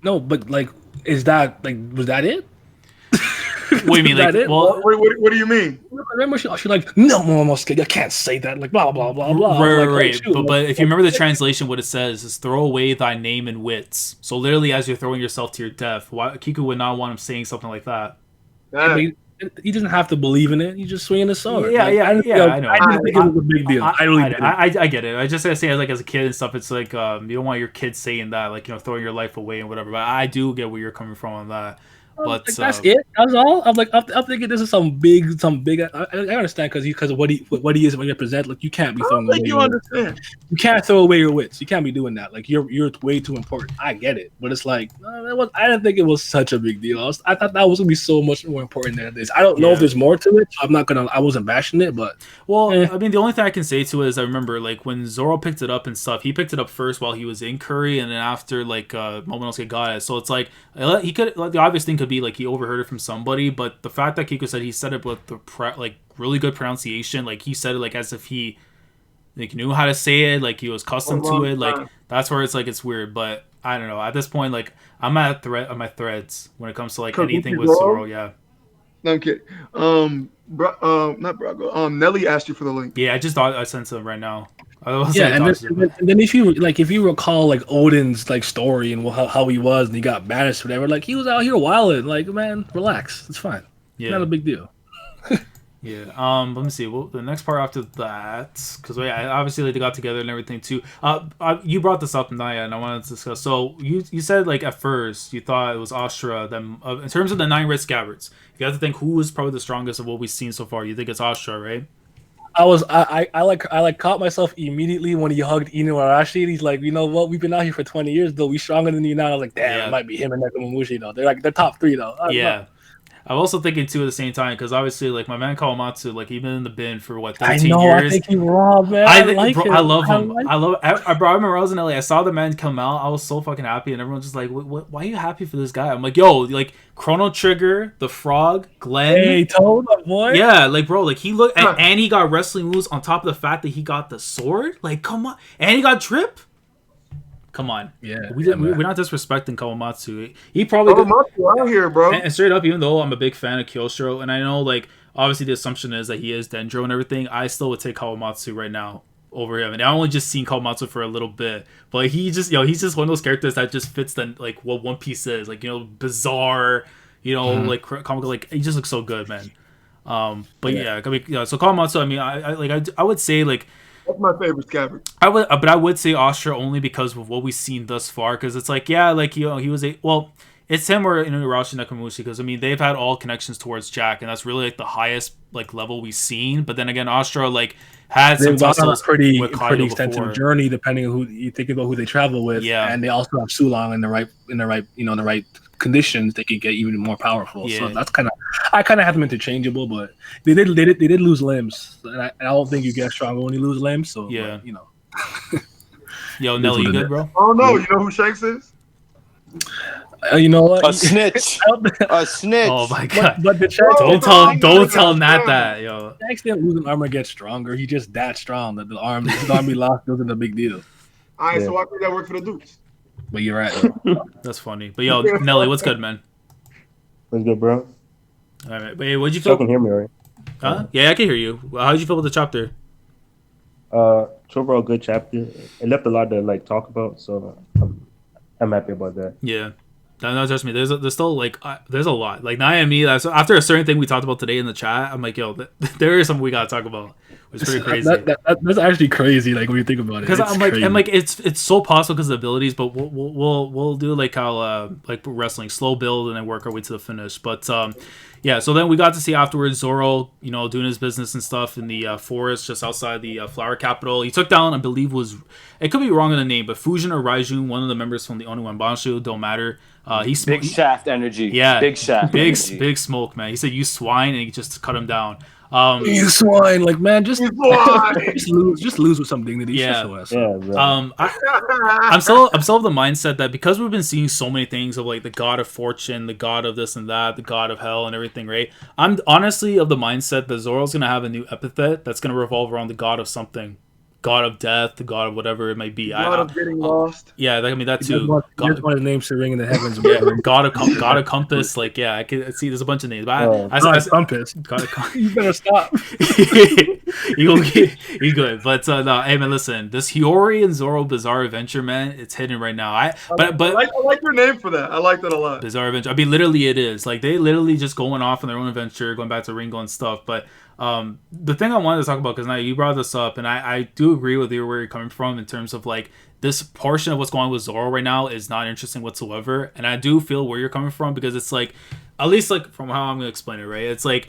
No, but like, was that it? What do you mean? Like, That it? well, What do you mean? Remember, she like, no, Momonosuke, you can't say that. Like, blah blah blah blah. right, Like, right. oh, shoot. But if you remember the translation, what it says is "throw away thy name and wits." So literally, as you're throwing yourself to your death, Kiku would not want him saying something like that. Yeah. He doesn't have to believe in it. He's just swinging the sword. Yeah, Like, I know. I didn't think it was a big deal. I really didn't. I get it. I just say as a kid and stuff. It's like you don't want your kids saying that, like throwing your life away and whatever. But I do get where you're coming from on that. But Like, that's it. That's all. I'm thinking this is some big. I understand because of what he is when you present. Like you can't be I throwing don't away. think you understand. You can't throw away your wits. You can't be doing that. Like you're way too important. I get it, but it's like I didn't think it was such a big deal. I thought that was gonna be so much more important than it is. I don't know if there's more to it. So I wasn't bashing it, but I mean, the only thing I can say to it is I remember like when Zoro picked it up and stuff. He picked it up first while he was in Curry, and then after like Momonosuke got it. So it's like he could. Like, the obvious thing could be like he overheard it from somebody, but the fact that Kiko said he said it with the like really good pronunciation, like he said it like as if he like knew how to say it, like he was accustomed to it, like that's where it's like it's weird. But I don't know, at this point, like I'm at my threads when it comes to like anything with Zoro. Yeah, No, I'm kidding. Not Brago. Nelly asked you for the link. I just thought I sent some right now. and then if you recall like Odin's like story and how he was and he got banished or whatever, like he was out here wilding. Like, man, relax, it's fine. Yeah, Not a big deal. Yeah. Let me see. Well, the next part after that, because obviously like, they got together and everything too. You brought this up, Naya, and I wanted to discuss. So you said like at first you thought it was Astra. Then in terms of the 9 red scabbards, if you have to think who is probably the strongest of what we've seen so far, you think it's Astra, right? I caught myself immediately when he hugged Inu Arashi. He's like, you know what? We've been out here for 20 years though. We stronger than you now. I was like, damn, it might be him and Nekomamushi though. They're like the top 3 though. Yeah. I'm also thinking too at the same time because obviously like my man Kawamatsu, like he's been in the bin for what 13 years. I think he's raw, man. I love him. I remember I was in LA. I saw the man come out. I was so fucking happy, and everyone's just like, "Why are you happy for this guy?" I'm like, "Yo, like Chrono Trigger, the Frog, Glenn." Hey, told my boy. Yeah, like bro, like he looked and he got wrestling moves on top of the fact that he got the sword. Like, come on, and he got drip. Come on, we're not disrespecting Kawamatsu. He probably Kawamatsu out here, bro. And straight up, even though I'm a big fan of Kyosho, and I know like obviously the assumption is that he is Dendro and everything, I still would take Kawamatsu right now over him. And I only just seen Kawamatsu for a little bit, but he's just one of those characters that just fits the like what One Piece is, like bizarre, like comical, like he just looks so good, man. But yeah, I mean, so Kawamatsu, I mean, I would say like. That's my favorite Scabbard. But I would say Astra only because of what we've seen thus far. Because it's like, yeah, like he was it's him or Urashi Nekomamushi. Because I mean, they've had all connections towards Jack, and that's really like the highest like level we've seen. But then again, Astra like had some tussles pretty extensive journey, depending on who you think about who they travel with. Yeah, and they also have Sulong in the right conditions. They could get even more powerful. Yeah. So that's I kind of have them interchangeable, but they did lose limbs, and I don't think you get stronger when you lose limbs. So yeah, but, Yo, Nelly, you good, bro? Oh no, you know who Shanks is? You know what? A snitch. A snitch. Oh my god! But the don't tell Nat that, yo. Shanks didn't lose an arm or get stronger. He just that strong that the arm be lost wasn't a big deal. All right, so why could that work for the Dukes? But you're right. That's funny. But yo, Nelly, what's good, man? What's good, bro? All right. Wait, what'd you feel? You can hear me, right? Huh? Yeah, I can hear you. How'd you feel with the chapter? Overall, good chapter. It left a lot to like talk about, so I'm happy about that. Yeah. No, trust me. There's still like there's a lot. Like Naya and me. After a certain thing we talked about today in the chat, I'm like, yo, there is something we gotta talk about. It's pretty crazy. That's actually crazy. Like when you think about it, because I'm like, it's so possible because of the abilities. But we'll do like how like wrestling, slow build and then work our way to the finish. But yeah. So then we got to see afterwards Zoro, doing his business and stuff in the forest just outside the flower capital. He took down, I believe, it could be wrong in the name, but Fujin or Raijun, one of the members from the Oniwanbanshu, don't matter. He's big shaft energy. Yeah, big shaft. Big smoke, man. He said, "You swine," and he just cut him down. You swine, like man, just lose with some dignity. Yeah, bro. I'm still of the mindset that because we've been seeing so many things of like the god of fortune, the god of this and that, the god of hell and everything, right? I'm honestly of the mindset that Zoro's gonna have a new epithet that's gonna revolve around the god of something. God of death, the god of whatever it might be. God of getting lost. Yeah, that too. God one of the names to ring in the heavens. Yeah, God of compass. Like, yeah, I can see. There's a bunch of names. But I compass. You better stop. He's good. But no, hey man, listen. This Hiyori and Zoro bizarre adventure, man, it's hidden right now. I like your name for that. I like that a lot. Bizarre adventure. I mean, literally, it is. Like they literally just going off on their own adventure, going back to Ringo and stuff. But the thing I wanted to talk about, because now you brought this up, and I do agree with you where you're coming from in terms of like this portion of what's going on with Zoro right now is not interesting whatsoever, and I do feel where you're coming from because it's like, at least like from how I'm gonna explain it, right? It's like,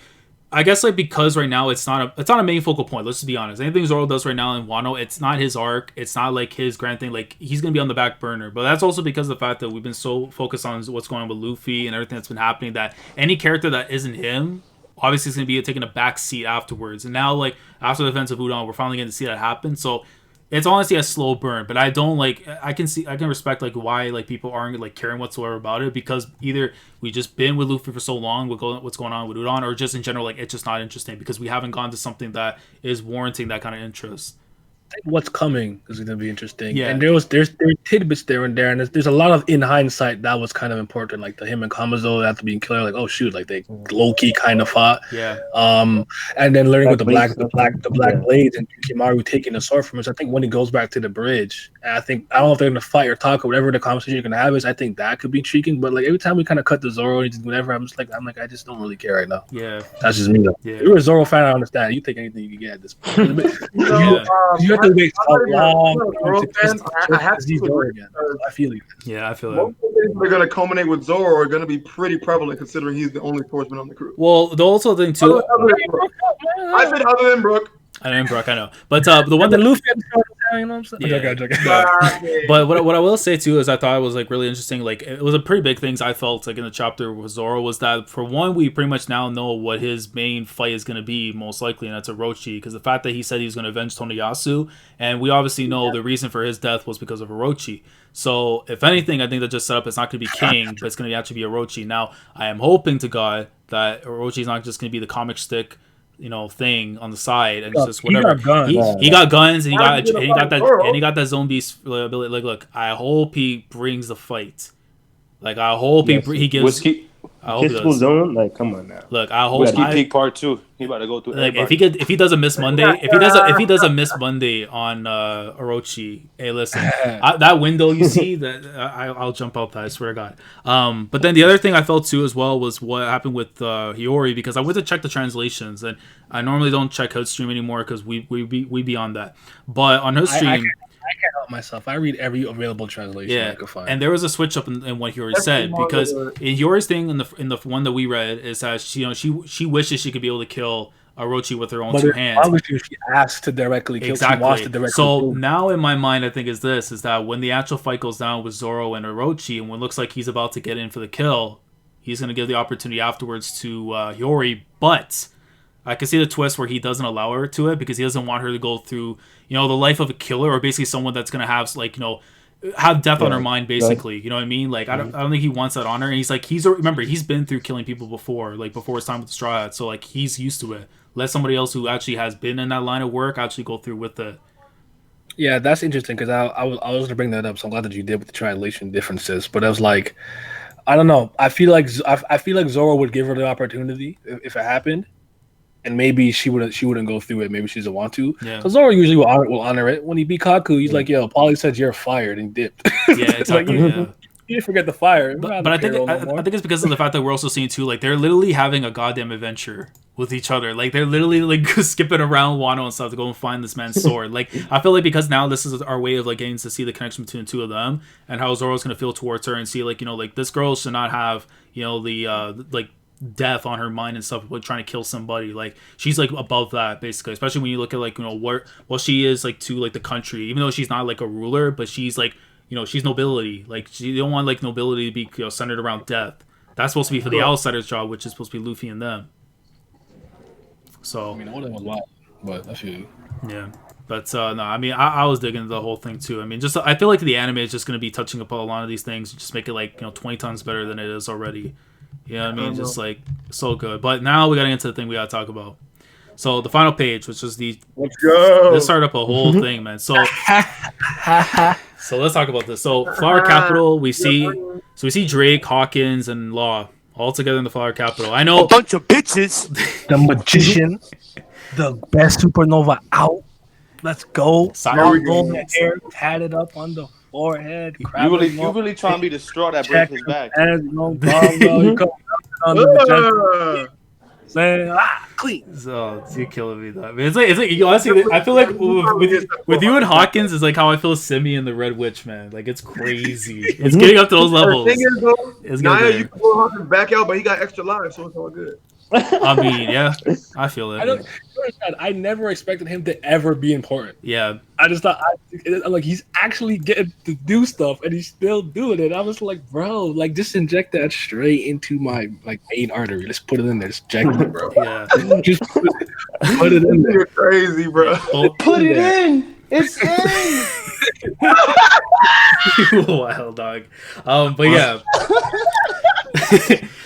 I guess like because right now it's not a main focal point. Let's just be honest. Anything Zoro does right now in Wano, it's not his arc. It's not like his grand thing. Like he's gonna be on the back burner. But that's also because of the fact that we've been so focused on what's going on with Luffy and everything that's been happening that any character that isn't him obviously is going to be taking a back seat afterwards. And now, like, after the events of Udon, we're finally getting to see that happen. So, it's honestly a slow burn. But I don't, like, I can respect, like, why, like, people aren't, like, caring whatsoever about it. Because either we just been with Luffy for so long with what's going on with Udon, or just in general, like, it's just not interesting. Because we haven't gone to something that is warranting that kind of interest. What's coming is going to be interesting. Yeah. And there's tidbits there and there, and there's a lot of, in hindsight, that was kind of important. Like the him and Commodore after being killed, like, oh shoot, like they low key kind of fought. Yeah. And then learning with the black blades and Kimaru taking the sword from us. I think when he goes back to the bridge And I don't know if they're gonna fight or talk or whatever the conversation you're gonna have is. I think that could be intriguing. But like every time we kind of cut to Zoro and whatever, I'm like, I just don't really care right now. Yeah, that's just me though. Yeah. If you're a Zoro fan, I understand. You take anything you can get at this point. Yeah. You have to wait so long. I have to Zoro again. I feel you. Yeah, I feel that. Most of the things that are going to culminate with Zoro are going to be pretty prevalent, considering he's the only swordsman on the crew. Well, the also thing too. I said other than Brook. I know Brook, I know, but the one that Luffy, you know what I'm saying? Yeah. But what I will say too is I thought it was like really interesting. Like it was a pretty big things I felt like in the chapter with Zoro was that for one we pretty much now know what his main fight is going to be most likely, and that's Orochi, because the fact that he said he was going to avenge Toneyasu, and we obviously know the reason for his death was because of Orochi. So if anything, I think that just set up it's not going to be King, but it's going to actually be Orochi. Now I am hoping to God that Orochi is not just going to be the comic stick, thing on the side, and it's just whatever. He got guns, and he got that zone beast ability. Like, look, I hope he brings the fight. Like, I hope he gives. Whiskey, I hope he does. Zone, like, come on now. Look, I hope. Whiskey Peak Part 2. He about to go through. Like, if he does a Miss Monday, if he does a Miss Monday on Orochi, hey, listen, that window you see that I'll jump out that, I swear to God. But then the other thing I felt too as well was what happened with Hiyori, because I went to check the translations, and I normally don't check her stream anymore because we be on that. But on her stream. I can't help myself. I read every available translation I could find. And there was a switch up in what Hiyori said, because in Hiyori's thing in the one that we read is that she wishes she could be able to kill Orochi with her own two hands. Obviously, she asked to directly kill. Exactly. She wants to directly so now in my mind, I think is that when the actual fight goes down with Zoro and Orochi, and when it looks like he's about to get in for the kill, he's going to give the opportunity afterwards to Hiyori, but I can see the twist where he doesn't allow her to it because he doesn't want her to go through, the life of a killer, or basically someone that's gonna have have death on her mind, basically. You know what I mean? Like I don't think he wants that on her. And he's like, remember he's been through killing people before, like before his time with the Straw Hats, so like he's used to it. Let somebody else who actually has been in that line of work actually go through with it. Yeah, that's interesting because I was gonna bring that up. So I'm glad that you did with the translation differences. But I was like, I don't know. I feel like Zoro would give her the opportunity if it happened. And maybe she wouldn't go through it. Maybe she doesn't want to. Yeah. So Zoro usually will honor it. When he beat Kaku, he's like, "Yo, Paulie said you're fired," and dipped. Yeah, exactly. You didn't forget the fire. But I think it's because of the fact that we're also seeing too, like they're literally having a goddamn adventure with each other. Like they're literally like skipping around Wano and stuff to go and find this man's sword. Like I feel like because now this is our way of like getting to see the connection between the two of them and how Zoro's gonna feel towards her and see like like this girl should not have the like death on her mind and stuff with trying to kill somebody. Like she's like above that basically, especially when you look at like what she is like to like the country, even though she's not like a ruler, but she's like she's nobility. Like she don't want like nobility to be centered around death. That's supposed to be for the outsiders' job, which is supposed to be Luffy and them. So I mean, all that was wild, but I feel you. Yeah. But no, I mean, I was digging the whole thing too. I mean, just I feel like the anime is just going to be touching upon a lot of these things, just make it like 20 times better than it is already. You know what I mean? Just like so good. But now we got to get into the thing we got to talk about. So the final page, which is let's go. Let's start up a whole thing, man. So let's talk about this. So Flower Capital, we see Drake, Hawkins, and Law all together in the Flower Capital. I know a bunch of bitches. The magician, the best supernova out. Let's go. Golden hair tatted up on the forehead. You really trying to be the straw that breaks his back. No problem. You come on the man, clean. So you're killing me, though. I mean, it's like honestly, I feel like with you and Hawkins is like how I feel Simi and the Red Witch, man. Like it's crazy. It's getting up to those levels. The thing is, though, Naya, you can pull Hawkins back out, but he got extra lives, so it's all good. I mean, yeah, I feel it. I never expected him to ever be important. Yeah, I just thought, like, he's actually getting to do stuff, and he's still doing it. I was like, bro, like, just inject that straight into my main artery. Let's put it in there. Just inject it, bro. Yeah, just put it in there. You're crazy, bro. Put it in. It's in. Wild dog. But yeah.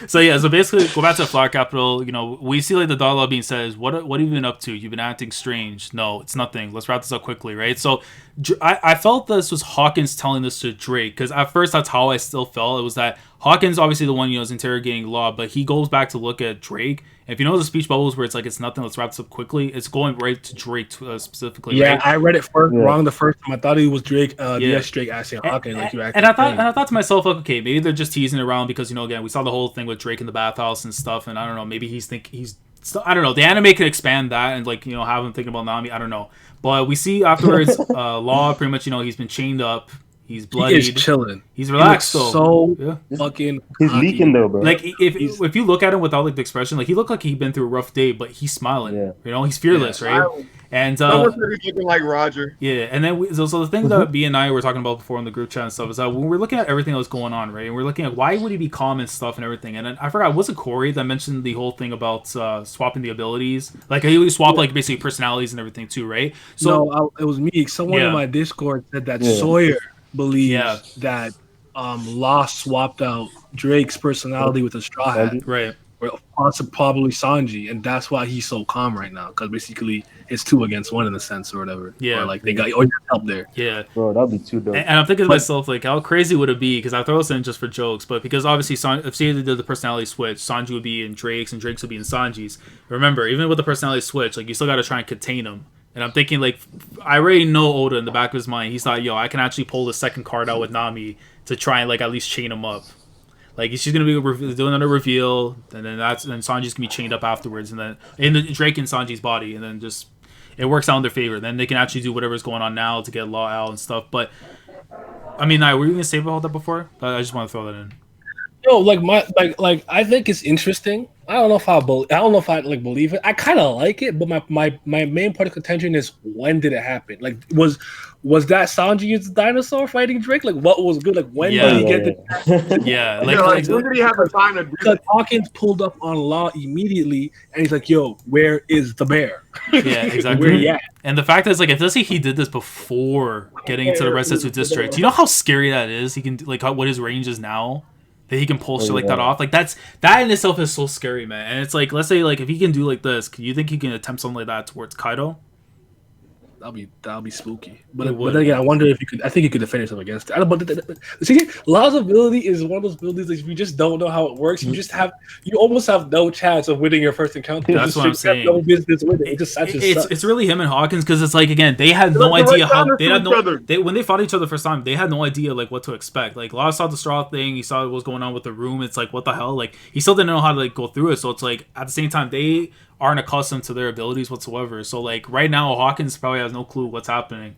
So basically, go back to the Flower Capital. We see like the dialogue being said, what have you been up to? You've been acting strange. No, it's nothing. Let's wrap this up quickly, right? So I felt this was Hawkins telling this to Drake, because at first that's how I still felt. It was that Hawkins obviously the one is interrogating Law, but he goes back to look at Drake. If you know the speech bubbles where it's like it's nothing, let's wrap this up quickly. It's going right to Drake specifically. Yeah, right? I read it wrong the first time. I thought it was Drake. Drake asking Hawkins like you and I thought to myself, like, okay, maybe they're just teasing around because again we saw the whole thing with Drake in the bathhouse and stuff, and I don't know, maybe I don't know. The anime could expand that and have him thinking about Nami. I don't know, but we see afterwards, Law pretty much he's been chained up. He's bloodied. He's chilling. He's relaxed though. So fucking. He's leaking though, bro. Like if you look at him without the expression, he looked like he'd been through a rough day, but he's smiling. Yeah. He's fearless, right? And almost looking like Roger. Yeah, and then so the thing that B and I were talking about before in the group chat and stuff is that when we're looking at everything that was going on, right, and we're looking at why would he be calm and stuff and everything, and then I forgot, was it Corey that mentioned the whole thing about swapping the abilities? Like he would swap basically personalities and everything too, right? So no, it was me. Someone in my Discord said that Sawyer believes that Law swapped out Drake's personality with a straw hat, right? Or probably Sanji, and that's why he's so calm right now. Because basically, it's 2 against 1 in a sense, or whatever. Yeah, or they got help there. Yeah, bro, that'd be too dope. And I'm thinking to myself, like, how crazy would it be? Because I throw this in just for jokes, but because obviously, if say they did the personality switch, Sanji would be in Drake's, and Drake's would be in Sanji's. Remember, even with the personality switch, you still got to try and contain them. And I'm thinking, I already know Oda in the back of his mind. He's thought, I can actually pull the second card out with Nami to try and, at least chain him up. She's going to be doing another reveal, and then Sanji's going to be chained up afterwards, and then in Drake and Sanji's body, and then just, it works out in their favor. Then they can actually do whatever's going on now to get Law out and stuff. But, I mean, were you going to say about that before? I just want to throw that in. No, I think it's interesting. I don't know if I believe it. I kind of like it, but my main point of contention is when did it happen? Was that Sanji's dinosaur fighting Drake? What was good? When did he get the? Yeah, when did he have the time to? Because Hawkins pulled up on Law immediately, and he's like, "Yo, where is the bear?" Yeah, exactly. Where he at? And the fact is, if let's say he did this before getting into the Resetsu district, you know how scary that is. He can what his range is now. That he can pull shit like that off. That in itself is so scary, man. And it's let's say if he can do this, you think he can attempt something like that towards Kaido? That'll be spooky. But then again, I wonder if you could. I think you could defend yourself against it. But see, Law's ability is one of those abilities that if you just don't know how it works, you almost have no chance of winning your first encounter. That's what I'm saying. No business with it. It's really him and Hawkins because it's again they had no idea how when they fought each other the first time they had no idea what to expect. Law saw the straw thing, he saw what was going on with the room. It's what the hell? He still didn't know how to go through it. So it's at the same time they aren't accustomed to their abilities whatsoever. So right now Hawkins probably has no clue what's happening.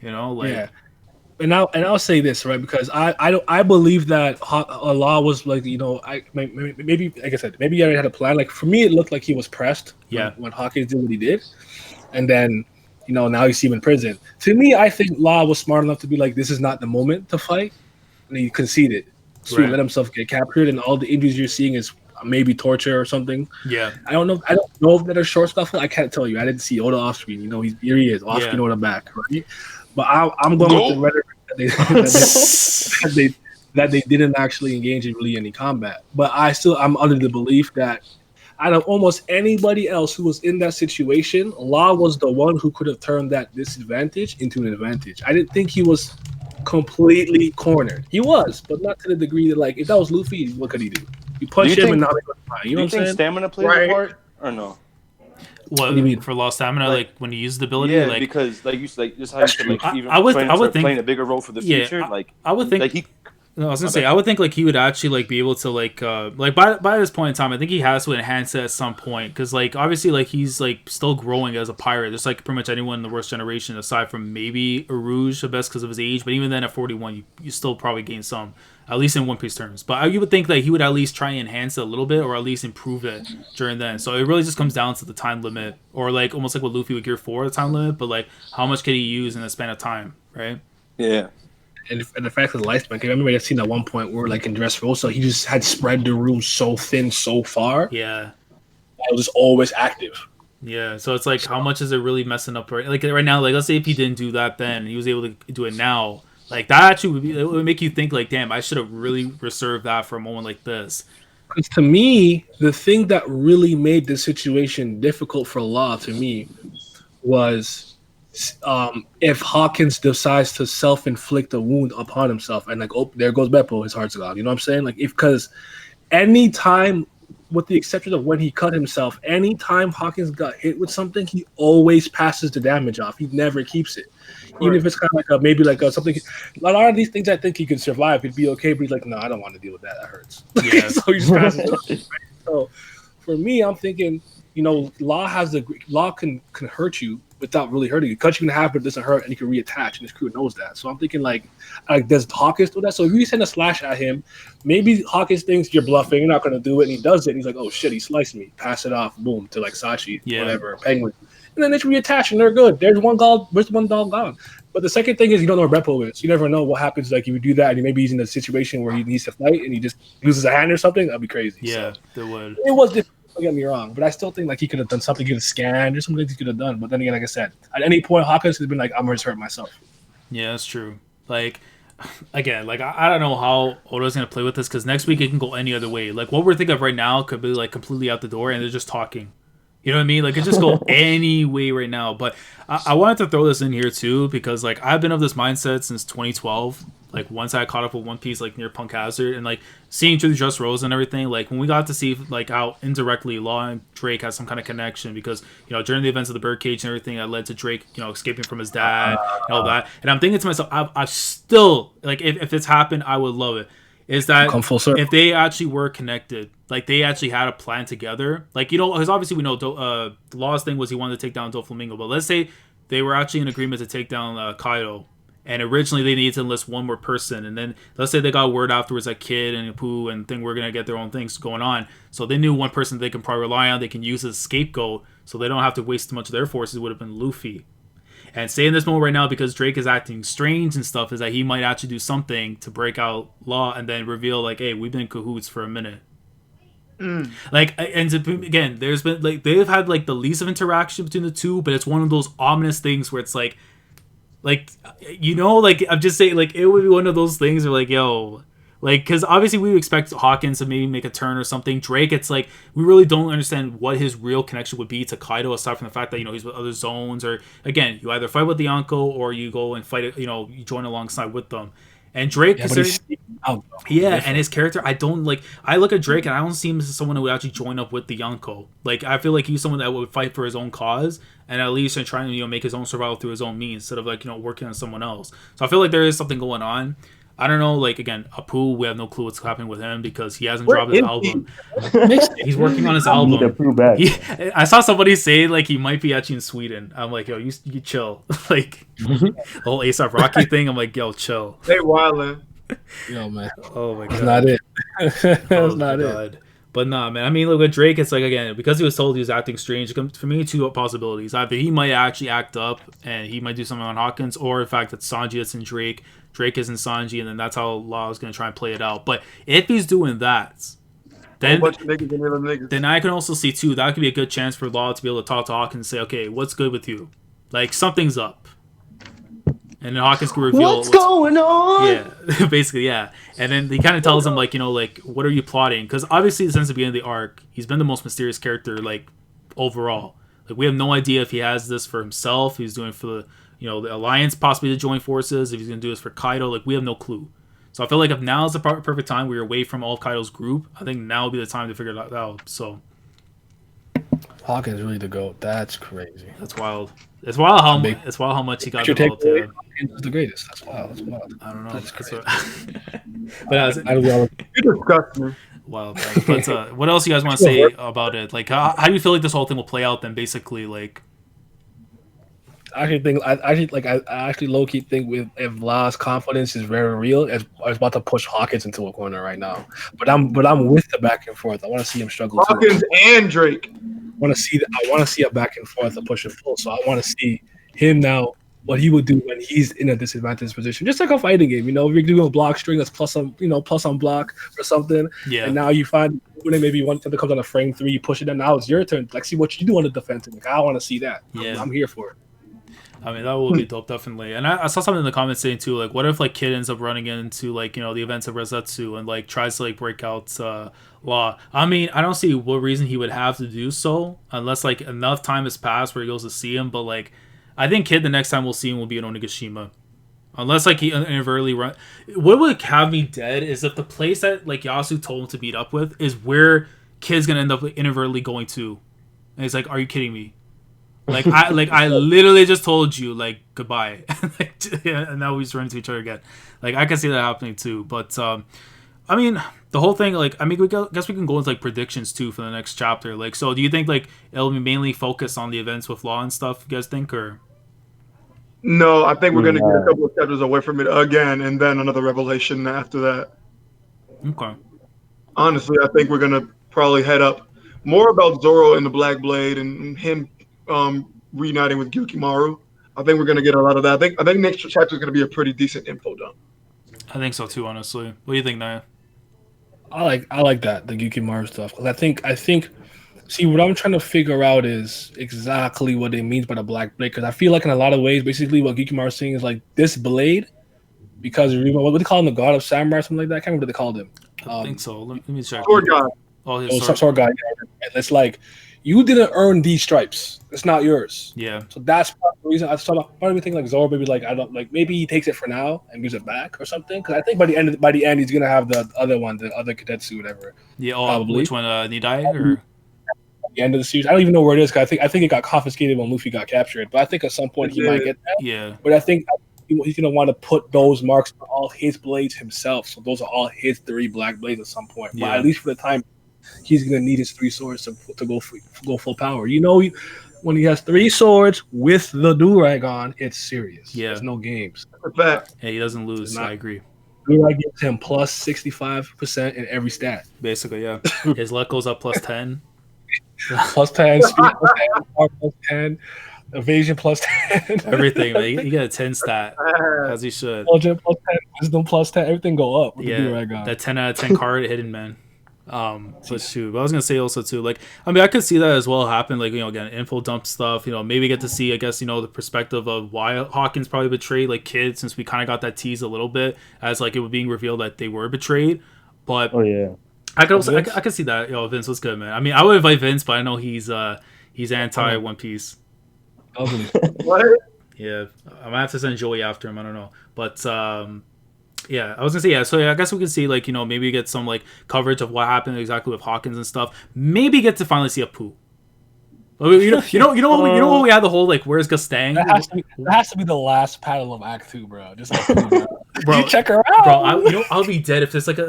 Yeah. And I'll say this, right, because I believe that Law was maybe like I said, maybe he already had a plan. For me, it looked like he was pressed. When Hawkins did what he did, and then now you see him in prison. To me, I think Law was smart enough to be this is not the moment to fight, and he conceded. So he let himself get captured, and all the injuries you're seeing is maybe torture or something. Yeah, I don't know if that is short stuff. I can't tell you. I didn't see Oda off screen. Here he is off screen, Oda back, right? But I'm going with the rhetoric that they didn't actually engage in really any combat. But I'm under the belief that out of almost anybody else who was in that situation, Law was the one who could have turned that disadvantage into an advantage. I didn't think he was completely cornered. He was, but not to the degree that if that was Luffy, what could he do? You punch him and now they're going to fight. You know what I'm saying? Stamina plays a part or no? What do you mean for lost stamina? When you use the ability? Yeah, because just how you can even I would think playing a bigger role for the future. I would think No, I was gonna say I would think he would actually be able to by this point in time I think he has to enhance it at some point because obviously he's still growing as a pirate just pretty much anyone in the worst generation aside from maybe Arouge the best because of his age, but even then at 41 you still probably gain some, at least in One Piece terms. But you would think that he would at least try and enhance it a little bit or at least improve it during then. So it really just comes down to the time limit or almost like what Luffy would Gear 4 the time limit, but how much could he use in a span of time, right? Yeah. And the fact of the lifespan, I remember I seen at one point where in Dressrosa, he just had spread the room so thin so far. Yeah. It was always active. Yeah, so it's how much is it really messing up right now, let's say if he didn't do that then, he was able to do it now, that actually it would make you think damn, I should have really reserved that for a moment like this. Because to me, the thing that really made the situation difficult for Law to me was if Hawkins decides to self-inflict a wound upon himself, and like, oh, there goes Beppo, his heart's gone. You know what I'm saying? Like, because any time, with the exception of when he cut himself, anytime Hawkins got hit with something, he always passes the damage off. He never keeps it. Even if it's kind of like maybe like something. A lot of these things I think he could survive. He'd be okay, but he's like, no, I don't want to deal with that. That hurts. Yeah. So he just passes it off. Right? So for me, I'm thinking, Law can hurt you without really hurting you. Cut you in half, but it doesn't hurt, and you can reattach, and his crew knows that. So I'm thinking, like does Hawkins do that? So if you send a slash at him, maybe Hawkins thinks you're bluffing, you're not going to do it, and he does it, and he's like, oh shit, he sliced me. Pass it off, boom, to like Sachi, whatever, Penguin. And then they reattach, and they're good. There's one dog gone. But the second thing is you don't know where Beppo is. You never know what happens. Like if you do that, and maybe he's in a situation where he needs to fight, and he just loses a hand or something. That'd be crazy. Yeah, so, that would. It was difficult. Don't get me wrong, but I still think like he could have done something. He could have scanned or something he could have done. But then again, like I said, at any point, Hawkins has been like, I'm going to hurt myself. Yeah, that's true. Like, again, like I don't know how Oda's going to play with this because next week it can go any other way. Like what we're thinking of right now could be like completely out the door, and they're just talking. You know what I mean? Like it just go any way right now. But I wanted to throw this in here too because like I've been of this mindset since 2012. Like once I caught up with One Piece like near Punk Hazard and like seeing through Just Rose and everything, like when we got to see like how indirectly Law and Drake has some kind of connection because during the events of the birdcage and everything that led to Drake escaping from his dad and all that, and I'm thinking to myself, I've still like if it's happened, I would love it. Is that if they actually were connected, like they actually had a plan together, like because obviously we know Law's thing was he wanted to take down Doflamingo, but let's say they were actually in agreement to take down Kaido. And originally they needed to enlist one more person. And then let's say they got word afterwards that Kid and Pooh and Thing were going to get their own things going on. So they knew one person they can probably rely on. They can use as a scapegoat. So they don't have to waste too much of their forces. It would have been Luffy. And say in this moment right now, because Drake is acting strange and stuff, is that he might actually do something to break out Law and then reveal like, hey, we've been in cahoots for a minute. Like, and again, there's been like, they've had like the least of interaction between the two, but it's one of those ominous things where it's like like I'm just saying, like it would be one of those things where like, yo, like because obviously we would expect Hawkins to maybe make a turn or something. Drake, it's like we really don't understand what his real connection would be to Kaido aside from the fact that he's with other zones, or again you either fight with the Yonko or you go and fight you join alongside with them. And Drake and his character, I don't like. I look at Drake and I don't see him as someone who would actually join up with the Yonko. Like I feel like he's someone that would fight for his own cause and at least trying to make his own survival through his own means instead of like working on someone else. So I feel like there is something going on. I don't know, like again, Apu, we have no clue what's happening with him because he hasn't dropped his album. He's working on his album. I saw somebody say like he might be actually in Sweden. I'm like, yo, you chill. Like the whole A$AP Rocky thing. I'm like, yo, chill. They wildin'. Yo, man. Oh my god, that's not it. That's not it. But nah, man. I mean, look, with Drake, it's like again because he was told he was acting strange. For me, two possibilities: either he might actually act up and he might do something on Hawkins, or in fact that Sanji that's in Drake. Drake is in Sanji, and then that's how Law is going to try and play it out. But if he's doing that, then I can also see, too, that could be a good chance for Law to be able to talk to Hawkins and say, okay, what's good with you? Like, something's up. And then Hawkins can reveal what's going on? Yeah, basically, yeah. And then he kind of tells him, like, like, what are you plotting? Because obviously, since the beginning of the arc, he's been the most mysterious character, like, overall. Like, we have no idea if he has this for himself, if he's doing it for the the Alliance possibly to join forces, if he's going to do this for Kaido, like we have no clue. So I feel like if now is the perfect time, we're away from all of Kaido's group, I think now would be the time to figure that out. So Hawkins really the GOAT. That's crazy. That's wild. It's wild how much he got developed. Hawkins is the greatest. That's wild. I don't know. That's crazy. But wild. But what else you guys want to say about it? Like how do you feel like this whole thing will play out then basically like I actually low key think if Law's confidence is very real, it's about to push Hawkins into a corner right now. But I'm with the back and forth. I want to see him struggle. Hawkins and Drake. I want to see a back and forth, a push and pull. So I want to see him now what he would do when he's in a disadvantaged position, just like a fighting game. If you're doing a block string that's plus on block or something. Yeah. And now you find when maybe one time to come on a frame 3, you push it, and now it's your turn. Like see what you do on the defensive. Like I want to see that. Yeah. I'm here for it. I mean, that would be dope, definitely. And I saw something in the comments saying, too, like, what if, like, Kid ends up running into, like, the events of Resetsu and, like, tries to, like, break out Law? I mean, I don't see what reason he would have to do so unless, like, enough time has passed where he goes to see him. But, like, I think Kid the next time we'll see him will be in Onigashima. Unless like he inadvertently run. What would have me dead is if the place that like Yasu told him to meet up with is where Kid's gonna end up like, inadvertently going to. And he's like, "Are you kidding me? I literally just told you like goodbye." And now we just run into each other again. Like I can see that happening too. But I mean, the whole thing, like, I mean, guess we can go into like predictions too for the next chapter. Like, so do you think like it'll be mainly focused on the events with Law and stuff? You guys think, or? No, I think we're gonna get a couple of chapters away from it again, and then another revelation after that. Okay. Honestly, I think we're gonna probably head up more about Zoro and the Black Blade and him reuniting with Gyukimaru. I think we're gonna get a lot of that. I think next chapter is gonna be a pretty decent info dump. I think so too, honestly. What do you think, Naya? I like that, the Gyukimaru stuff. 'Cause I think see, what I'm trying to figure out is exactly what it means by the Black Blade. Because I feel like in a lot of ways, basically what Gyukimaru is saying is like this blade, because what do they call him, the God of Samurai or something like that? I can't remember what they called him. I think so. Let me check. Sword God. Oh, his sword. Sword God. Yeah. It's like you didn't earn these stripes. It's not yours. Yeah. So that's part of the reason I started part of me thinking like Zoro maybe like I don't like maybe he takes it for now and gives it back or something. Because I think by the end he's gonna have the other one, the other Kadetsu, whatever. Yeah. Oh, probably. Which one? Nidai or? The end of the series. I don't even know where it is. Cause I think it got confiscated when Luffy got captured. But I think at some point he might get that. Yeah. But I think he's gonna want to put those marks on all his blades himself. So those are all his 3 black blades at some point. Yeah. But at least for the time, he's gonna need his 3 swords to go full power. You know, when he has 3 swords with the do-rag on, it's serious. Yeah. There's no games. Fact. Hey, he doesn't lose. I agree. Do-rag gives him plus 65% in every stat. Basically, yeah. His luck goes up plus 10. Plus 10, speed plus 10, power plus 10, evasion plus 10. Everything, man. You got a 10 stat, as he should. Intelligence plus 10, wisdom plus 10, everything go up with the Yeah, do-rag on. that 10 out of 10 card hidden, man. But shoot, but I was gonna say also too, like, I mean, I could see that as well happen, like, you know, again, info dump stuff, you know, maybe get to see, I guess, you know, the perspective of why Hawkins probably betrayed like Kid, since we kind of got that tease a little bit as like it was being revealed that they were betrayed. But I could also I could see that, yo, Vince was good, man. I mean, I would invite Vince, but I know he's anti One Piece. What? Yeah, I might have to send Joey after him. I don't know, but yeah, I was gonna say, yeah. So yeah, I guess we can see, like, you know, maybe get some like coverage of what happened exactly with Hawkins and stuff. Maybe get to finally see a Pooh. You know what we had the whole like, where's Gustang? That has to be the last panel of Act 2, bro. Just like, bro, check her out, bro. I'll be dead if there's like a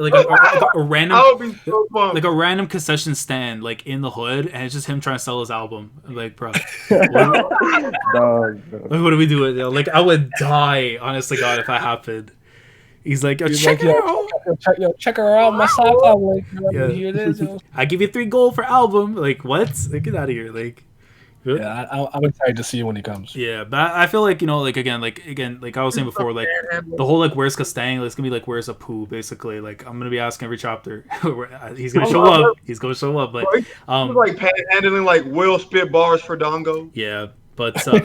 random, I would be so fun. like a random concession stand like in the hood, and it's just him trying to sell his album. Like, bro, what do we do with it? Like, I would die, honestly, God, if that happened. He's like, check her out. Check her out. My side album. Yeah. Here it is. I give you 3 gold for album. Like, what? Like, get out of here. Like, yeah, I'm excited to see when he comes. Yeah, but I feel like, you know, like again, like I was saying before, like the whole like where's Castang, like, it's gonna be like where's a Pooh, basically. Like, I'm gonna be asking every chapter. He's gonna show up. He's gonna show up. But like panhandling, like Will spit bars for Dongo. Yeah, but I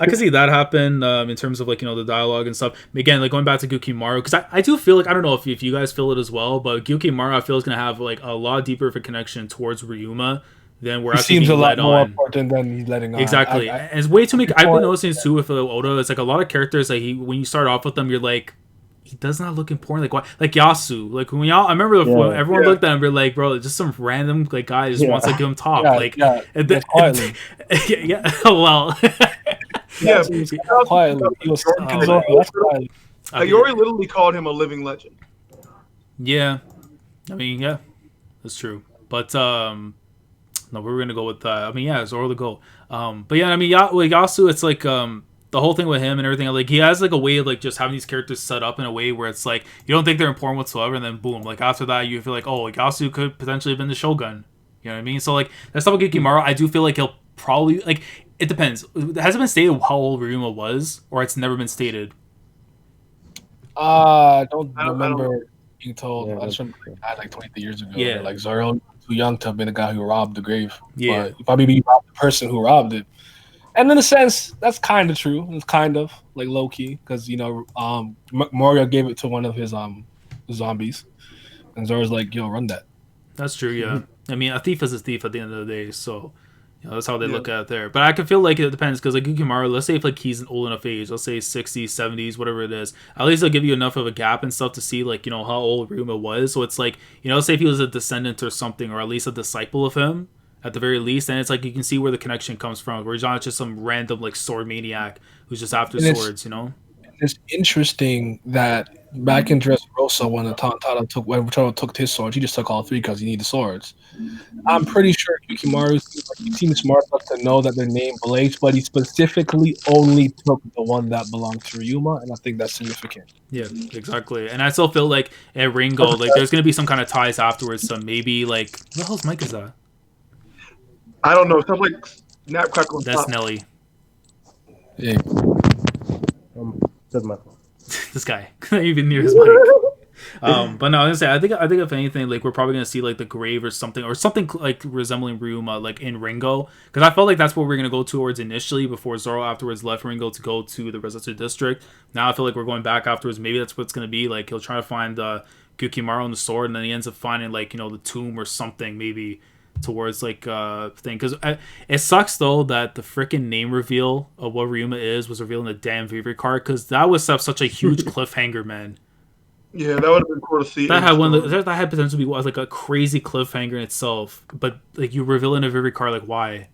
can see that happen in terms of, like, you know, the dialogue and stuff. Again, like going back to Gyukimaru, because I do feel like, I don't know if you guys feel it as well, but Gyukimaru I feel is gonna have like a lot deeper of a connection towards Ryuma. Then we're actually seems a lot more on. important than he's letting on. Exactly. And it's way too many. I've been noticing too with Oda. It's like a lot of characters. Like when you start off with them, you're like, he does not look important. Like, why? Like Yasu. Like when y'all, I remember when everyone looked at him, we're like, bro, just some random like guy just wants to give him top. Quietly. Yeah. Well. Quietly. He was quietly. Hiyori literally called him a living legend. Yeah. I mean, yeah, that's true. But no, we were gonna go with I mean, yeah, Zoro the goal. But yeah, I mean, Yasu, it's like the whole thing with him and everything. Like, he has like a way of like just having these characters set up in a way where it's like you don't think they're important whatsoever, and then boom, like after that you feel like, oh, like Yasu could potentially have been the Shogun. You know what I mean? So like that's stuff with Gyukimaru. I do feel like he'll probably, like, it depends. It hasn't been stated how old Ryuma was, or it's never been stated. I don't remember being told. I just remember like 23 years ago. Yeah, like Zoro too young to have been the guy who robbed the grave. Yeah, but probably be the person who robbed it. And in a sense, that's kind of true. It's kind of like low key because, you know, Moria gave it to one of his zombies, and Zoro's like, "Yo, run that." That's true. Yeah, I mean, a thief is a thief at the end of the day. So, That's how they look at it there. But I can feel like it depends because like Yukimaru, let's say if like he's an old enough age, let's say 60s, 70s, whatever it is, at least they'll give you enough of a gap and stuff to see like, you know, how old Ryuma was. So it's like, you know, say if he was a descendant or something, or at least a disciple of him at the very least, and it's like you can see where the connection comes from, where he's not just some random like sword maniac who's just after swords, you know? It's interesting that back in Dressrosa, when Taro took his swords, he just took all three because he needed swords. I'm pretty sure Yukimaru seems smart enough to know that they're named Blades, but he specifically only took the one that belonged to Ryuma, and I think that's significant. Yeah, exactly. And I still feel like at Ringo, like there's gonna be some kind of ties afterwards. So maybe like, what the hell's Mike is that? I don't know. Something like Snap Crackle. That's Nelly. Yeah. That's my fault. This guy couldn't even near his mic. But no, I was gonna say I think if anything, like we're probably gonna see like the grave or something like resembling Ryuma, like in Ringo, because I felt like that's what we're gonna go towards initially before Zoro afterwards left Ringo to go to the Resetsu district. Now I feel like we're going back afterwards. Maybe that's what it's gonna be. Like he'll try to find Yukimaru and the sword, and then he ends up finding like, you know, the tomb or something maybe towards like thing. Because it sucks though that the freaking name reveal of what Ryuma was revealed in the damn Vivi card, because that was such a huge cliffhanger, man. Yeah, that would have been cool to see. That had potential to be like a crazy cliffhanger in itself, but like you reveal in a Vivi card, like why?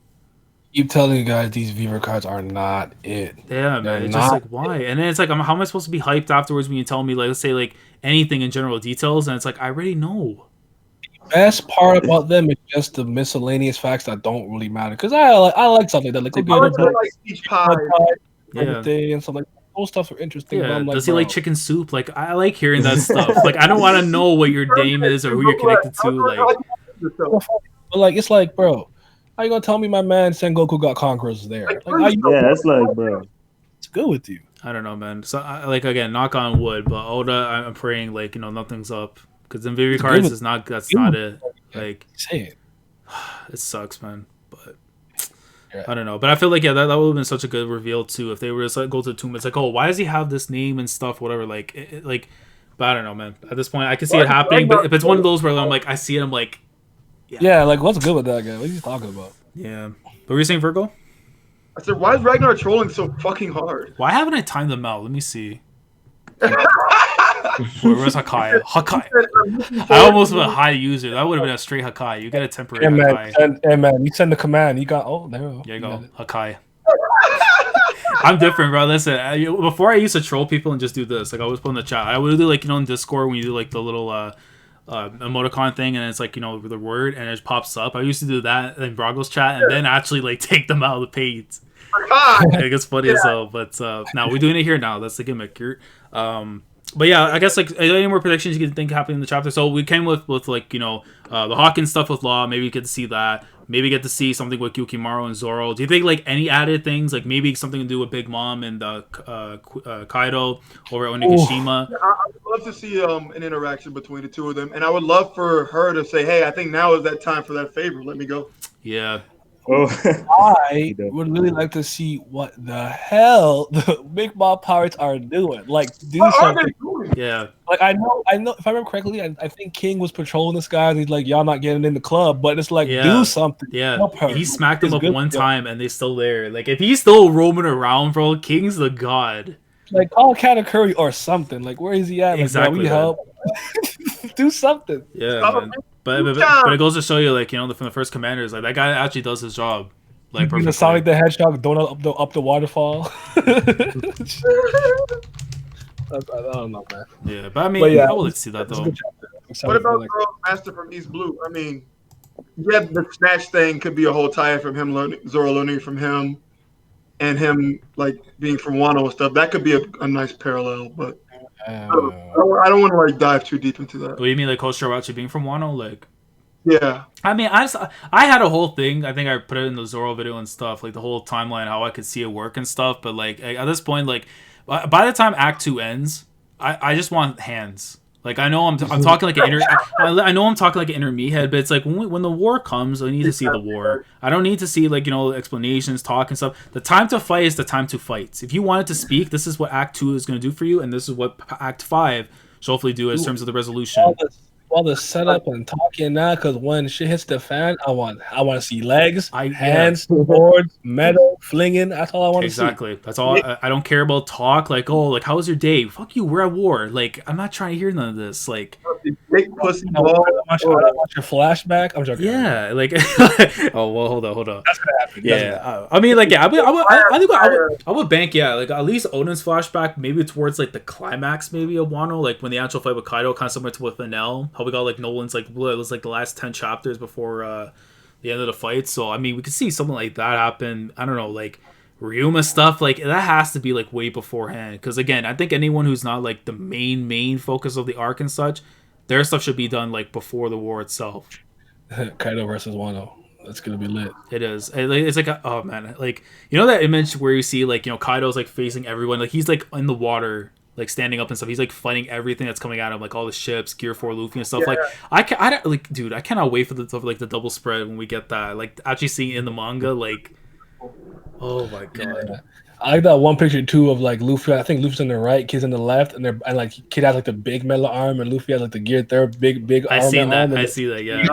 Keep telling you guys these Vivi cards are not it. Yeah, man. It's just like why? And then it's like, how am I supposed to be hyped afterwards when you tell me like, let's say like anything in general details, and it's like I already know. Best part about them is just the miscellaneous facts that don't really matter. Because I like something that like each pie, everything and stuff like that. Those stuff are interesting. Yeah, like, does he like chicken soup? Like I like hearing that stuff. Like I don't want to know what your name is or who you're connected to. Like, but like it's like, bro, how you gonna tell me my man Sengoku got conquerors there? Like, it's like, bro, it's good with you. I don't know, man. So like again, knock on wood, but Oda, I'm praying like, you know, nothing's up. Because in Vivi cards is not. That's not it. Like, it sucks, man. But I don't know. But I feel like that would have been such a good reveal too if they were just like go to the tomb. It's like, oh, why does he have this name and stuff, whatever. Like, but I don't know, man. At this point, I can see it happening. But if it's one of those where I'm like, I see it, I'm like, yeah, like what's good with that guy? What are you talking about? Yeah. What were you saying, Virgo? I said, why is Ragnar trolling so fucking hard? Why haven't I timed them out? Let me see. Where's Hakai? Hakai. I almost went high user. That would have been a straight Hakai. You get a temporary Hakai. Man, you send the command. You got there you go. There you go. Hakai. I'm different, bro. Listen, before I used to troll people and just do this. Like I always put in the chat. I would do like, you know, in Discord when you do like the little emoticon thing and it's like, you know, the word and it just pops up. I used to do that in Brago's chat and then actually like take them out of the page. It gets funny as hell, but now we're doing it here now. That's the gimmick. But yeah, I guess like any more predictions you can think happening in the chapter. So we came with like, you know, the Hawkins stuff with Law. Maybe we get to see that. Maybe get to see something with Yukimaru and Zoro. Do you think like any added things, like maybe something to do with Big Mom and Kaido over at Onigashima? I would love to see an interaction between the two of them, and I would love for her to say, "Hey, I think now is that time for that favor. Let me go." Yeah. I would really like to see what the hell the Big Mom Pirates are doing. Like, do something. Yeah. Like, I know. If I remember correctly, I think King was patrolling this guy, and he's like, "Y'all not getting in the club," but it's like, do something. Yeah. He smacked him up one time, and they're still there. Like, if he's still roaming around, bro, King's the god. Like, call Katakuri or something. Like, where is he at? Like, exactly. We help. Do something. Yeah, man. But it goes to show you, like, you know, from the first commanders, like, that guy actually does his job. Like, perfectly. Sonic the Hedgehog donut up the waterfall. I don't know, man. Yeah, but I mean, I would see that, though. What about Girl Master from East Blue? I mean, yeah, the Snatch thing could be a whole tie from him learning, Zoro learning from him, and him, like, being from Wano and stuff. That could be a nice parallel, but I don't want to like dive too deep into that. What do you mean, like Koshiro actually being from Wano? Like, yeah. I mean, I had a whole thing. I think I put it in the Zoro video and stuff, like the whole timeline, how I could see it work and stuff. But like at this point, like by the time Act 2 ends, I just want hands. Like I know I'm talking like I know I'm talking like an inner me head, but it's like when the war comes, I need to see the war. I don't need to see like, you know, explanations, talk and stuff. The time to fight is the time to fight. If you wanted to speak, this is what Act 2 is going to do for you, and this is what Act 5 should hopefully do in terms of the resolution. all the setup and talking now, because when shit hits the fan, I want to see legs, hands, swords, metal, flinging. That's all I want to see. Exactly. That's all. I don't care about talk. Like, oh, like, how was your day? Fuck you. We're at war. Like, I'm not trying to hear none of this. Like, big pussy I ball. watch your flashback. I'm joking. yeah. Like, oh well, hold on. That's gonna happen. Yeah. I mean, like, yeah. I would bank. Yeah, like at least Oden's flashback, maybe towards like the climax, maybe of Wano, like when the actual fight with Kaido, kind of similar to with Enel. How we got like Nolan's like it was like the last 10 chapters before the end of the fight. So I mean, we could see something like that happen. I don't know, like Ryuma stuff, like that has to be like way beforehand. Because again, I think anyone who's not like the main focus of the arc and such, their stuff should be done like before the war itself. Kaido versus Wano. That's gonna be lit. It is. It's like oh man, like you know that image where you see like Kaido's like facing everyone, like he's like in the water, like standing up and stuff. He's like fighting everything that's coming at him, like all the ships, Gear 4 Luffy and stuff. Yeah. Like I don't like, dude, I cannot wait for the double spread when we get that. Like actually seeing it in the manga, like oh my god. Yeah. I like that one picture too of like Luffy. I think Luffy's on the right, Kid's on the left, and like Kid has like the big metal arm, and Luffy has like the Gear Third big. I see that. I see that. Yeah.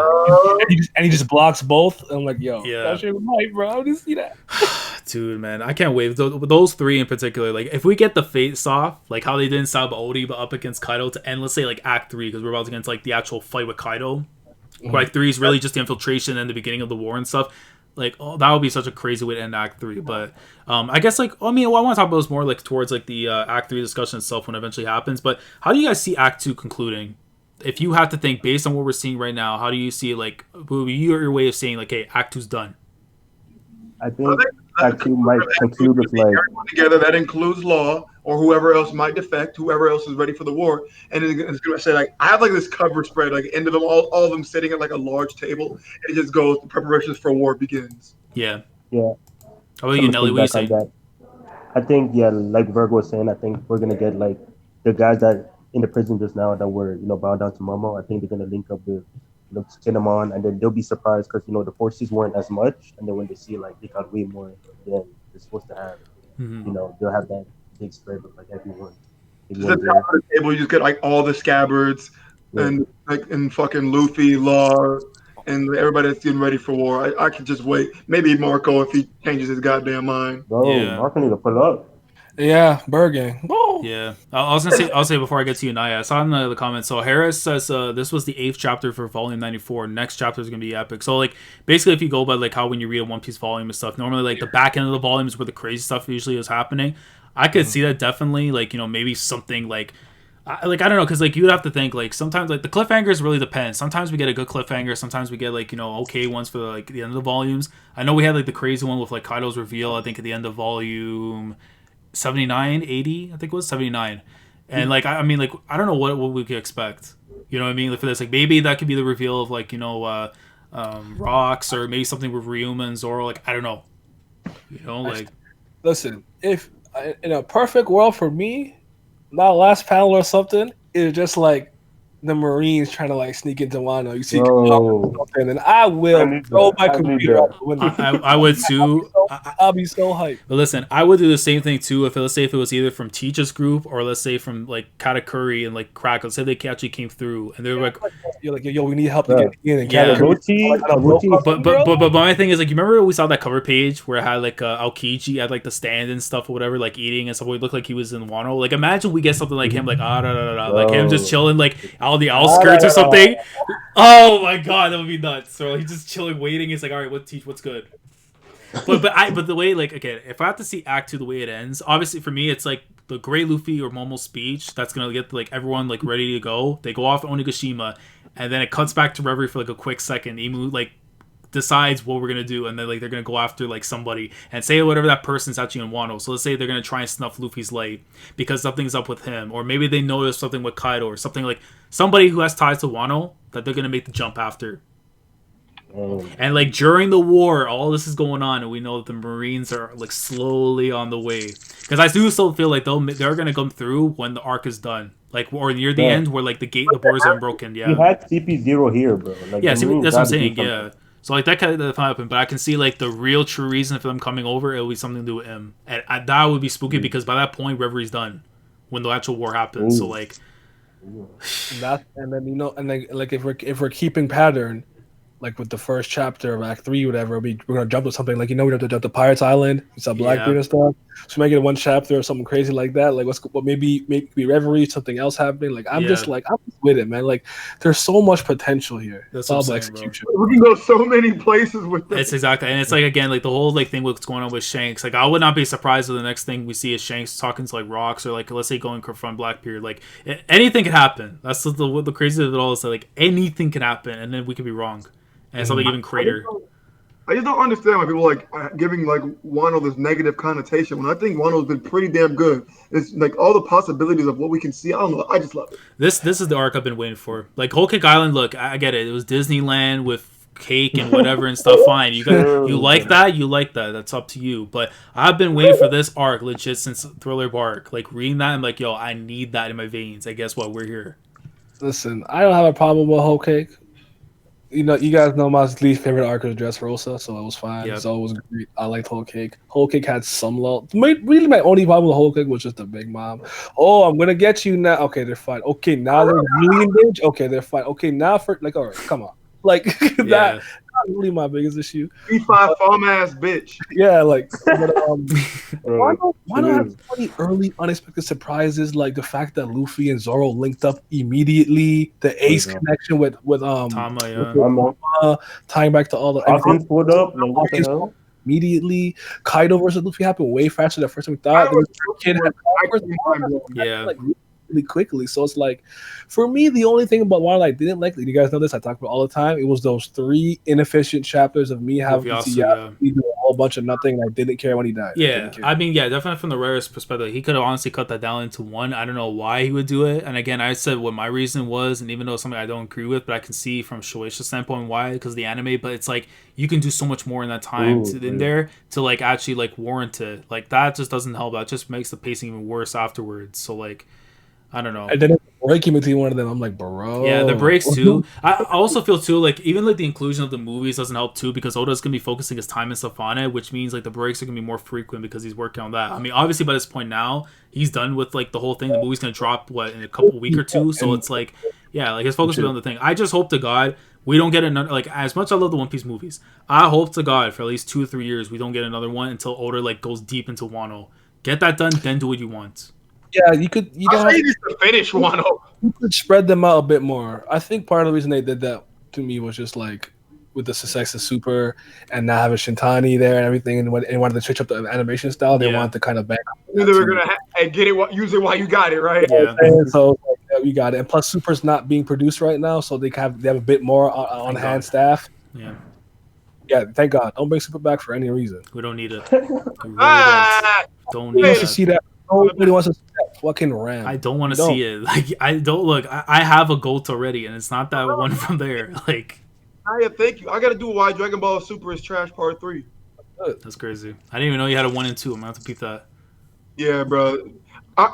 And he just blocks both. And I'm like, yo, Yeah. that shit was hype, bro. I didn't see that. Dude, man, I can't wait. Those three in particular, like if we get the face off, like how they did in Sabaody, but up against Kaido to end, let's say like Act 3, because we're about to get into like the actual fight with Kaido. Where Act 3 is really just the infiltration and the beginning of the war and stuff. Like, oh, that would be such a crazy way to end Act 3. But I guess, like, I mean, what I want to talk about is more, like, towards, like, the Act 3 discussion itself when it eventually happens. But how do you guys see Act 2 concluding? If you have to think, based on what we're seeing right now, how do you see, like, your way of saying, like, hey, Act 2's done? I think Act 2 might conclude with, like... Everyone together, that includes Law, or whoever else might defect, whoever else is ready for the war. And it's going to say, like, I have, like, this cover spread, like, end of them, all of them sitting at, like, a large table. And it just goes, the preparations for war begins. Yeah. Yeah. How about you, Nelly? What do you say? I think, yeah, like Virgo was saying, I think we're going to get, like, the guys that in the prison just now that were, bound down to Momo. I think they're going to link up with, Cinnamon, and then they'll be surprised because, the forces weren't as much. And then when they see, like, they got way more than they're supposed to have, they'll have that big spread with, like, everyone. At the top of the table, you just get, like, all the Scabbards and, like, and fucking Luffy, Law, and everybody that's getting ready for war. I can just wait. Maybe Marco if he changes his goddamn mind. Bro, Marco need to pull up. Yeah, Bergen. Whoa. Yeah, I was gonna say. I'll say before I get to you, Naya. I saw in the comments. So Harris says this was the 8th chapter for volume 94. Next chapter is gonna be epic. So like basically, if you go by like how when you read a One Piece volume and stuff, normally like the back end of the volume is where the crazy stuff usually is happening. I could see that definitely. Like maybe something like. I don't know, because like you'd have to think like sometimes like the cliffhangers really depend. Sometimes we get a good cliffhanger, sometimes we get like okay ones for like the end of the volumes. I know we had like the crazy one with like Kaido's reveal. I think at the end of volume 79, 80, I think it was 79, and like I mean like I don't know what we could expect. You know what I mean? Like for this, like maybe that could be the reveal of like Rocks, or maybe something with Ryuma and Zoro. Like I don't know. Like listen, if in a perfect world for me. That last panel or something is just like the Marines trying to like sneak into Wano. You see, and I will throw my computer out the window. I would too. I'll be so hyped. But listen, I would do the same thing too. If let's say if it was either from Teach's group or let's say from like Katakuri and like Crack. Let's say they actually came through and they're like, you're like, yo, we need help to get in. And but my thing is like, you remember we saw that cover page where it had like Aokiji at like the stand and stuff or whatever, like eating and stuff. It looked like he was in Wano. Like imagine we get something like him, like like him just chilling like out on the outskirts or something. Oh my god, that would be nuts. So he's just chilling, waiting. It's like, all right, what's good? But the way like again, if I have to see Act 2 the way it ends, obviously for me it's like the great Luffy or Momo speech that's gonna get like everyone like ready to go. They go off Onigashima, and then it cuts back to Reverie for like a quick second. Imu like decides what we're gonna do, and then like they're gonna go after like somebody and say whatever that person's actually in Wano. So let's say they're gonna try and snuff Luffy's light because something's up with him, or maybe they notice something with Kaido or something, like somebody who has ties to Wano that they're gonna make the jump after. And like during the war, all this is going on, and we know that the Marines are like slowly on the way. Because I do still feel like they're gonna come through when the arc is done, like or near the end where like the borders are broken. Yeah, you had CP0 here, bro. Like, yeah, that's what I'm saying. Yeah. So like that kind of happen, but I can see like the real true reason for them coming over. It'll be something to do with him, and that would be spooky because by that point, Reverie's done when the actual war happens. So like, And then and then like if we're keeping pattern, like with the first chapter of Act 3, whatever, we're gonna jump to something like we have to jump to Pirates Island, it's a Blackbeard and stuff. So make it one chapter or something crazy like that. Like maybe Reverie, something else happening. Like I'm just with it, man. Like there's so much potential here. That's all saying, execution. We can go so many places with this. It's exactly, and it's like again, like the whole like thing what's going on with Shanks. Like I would not be surprised if the next thing we see is Shanks talking to like rocks or like let's say going confront Blackbeard. Like anything can happen. That's the crazy of it all is that like anything can happen, and then we could be wrong. And something even greater. I just don't understand why people like giving like Wano this negative connotation when I think Wano's been pretty damn good. It's like all the possibilities of what we can see. I don't know. I just love it. This is the arc I've been waiting for. Like Whole Cake Island. Look, I get it. It was Disneyland with cake and whatever and stuff. Fine, you like that. You like that. That's up to you. But I've been waiting for this arc legit since Thriller Bark. Like reading that, I'm like, yo, I need that in my veins. And guess what? We're here. Listen, I don't have a problem with Whole Cake. You guys know my least favorite arc is Dressrosa, so it was fine. Yep. So it was great. I liked Whole Cake. Whole Cake had some lull. Really, my only problem with Whole Cake was just the Big Mom. Oh, I'm gonna get you now. Okay, they're fine. Okay, now they're really engaged. Okay, they're fine. Okay, now for like, all right, come on. Like that's really my biggest issue. 3-5 farm ass bitch. Yeah, like but, why not have so many early unexpected surprises like the fact that Luffy and Zoro linked up immediately, the Ace connection with Tama, tying back to all the Hawkins pulled up, like what the hell? Immediately, Kaido versus Luffy happened way faster than first time we thought. Like, really quickly, so it's like, for me, the only thing about why I didn't like, you guys know this, I talk about all the time. It was those 3 inefficient chapters of me having to do a whole bunch of nothing. And I didn't care when he died. Yeah, I mean, definitely from the rarest perspective, he could have honestly cut that down into 1. I don't know why he would do it. And again, I said what my reason was, and even though it's something I don't agree with, but I can see from Shueisha's standpoint why, because the anime. But it's like you can do so much more in that time in there to like actually like warrant it. Like that just doesn't help. That just makes the pacing even worse afterwards. So like, I don't know. And then breaking between one of them, I'm like, bro. Yeah, the breaks too. I also feel too like even like the inclusion of the movies doesn't help too, because Oda's gonna be focusing his time and stuff on it, which means like the breaks are gonna be more frequent because he's working on that. I mean, obviously by this point now he's done with like the whole thing. The movie's gonna drop in a couple week or two, so it's like like his focus will be on the thing. I just hope to God we don't get another, like, as much as I love the One Piece movies, I hope to God for at least 2 or 3 years we don't get another one until Oda like goes deep into Wano. Get that done, then do what you want. Yeah, you could. You don't have to finish Wano. You could spread them out a bit more. I think part of the reason they did that to me was just like with the success of Super and not having Shintani there and everything, and when they wanted to switch up the animation style, they wanted to kind of back. They were gonna get it, use it while you got it, right? Yeah. And so we got it, and plus Super's not being produced right now, so they have a bit more on hand staff. Yeah. Yeah, thank God. Don't bring Super back for any reason. We don't need it. We really don't need it. To see that. Nobody wants to see that fucking Ram. I don't want to see it. Like, I don't look. I have a Goat already, and it's not that one from there. Like, thank you. I got to do why Dragon Ball Super is trash part 3. That's crazy. I didn't even know you had a 1 and 2. I'm gonna have to peep that. Yeah, bro.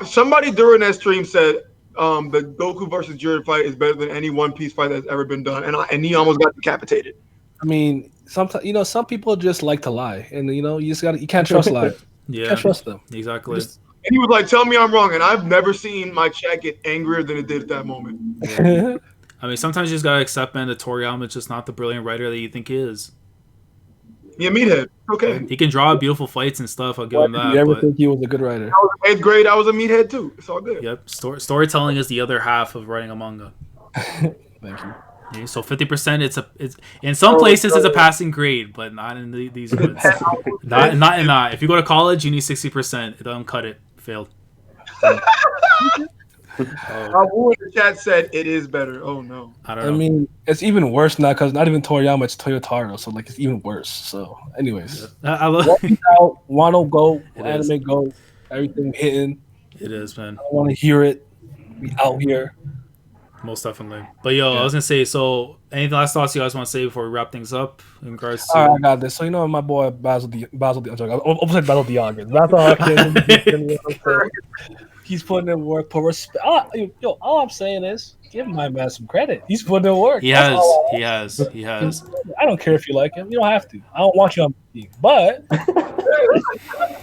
Somebody during that stream said the Goku versus Jiren fight is better than any One Piece fight that's ever been done, and he almost got decapitated. I mean, sometimes some people just like to lie, and you can't trust lies. Yeah, you can't trust them. Exactly. And he was like, "Tell me I'm wrong," and I've never seen my chat get angrier than it did at that moment. Yeah. I mean, sometimes you just gotta accept, man, that Toriyama is just not the brilliant writer that you think he is. Yeah, meathead. Okay. He can draw beautiful fights and stuff. I'll give him that. You ever think he was a good writer? I was in 8th grade. I was a meathead too. It's all good. Yep. Storytelling is the other half of writing a manga. Thank you. Yeah, so 50%. It's in some places it's a passing grade, but not in these ones. not in that. If you go to college, you need 60%. It doesn't cut it. Failed. The chat said it is better. Oh no. I mean, it's even worse now because not even Toriyama, it's Toyotaro, so like it's even worse. So, anyways, I love Wano go, anime go, everything hitting. It is, man. I want to hear it. We out here. Most definitely. But I was gonna say, so any last thoughts you guys want to say before we wrap things up in regards to? All right, I got this. So my boy Basil Hawkins. He's putting in work for respect. All I'm saying is give my man some credit. He's putting in work. He has. I don't care if you like him. You don't have to. I don't want you on my team. But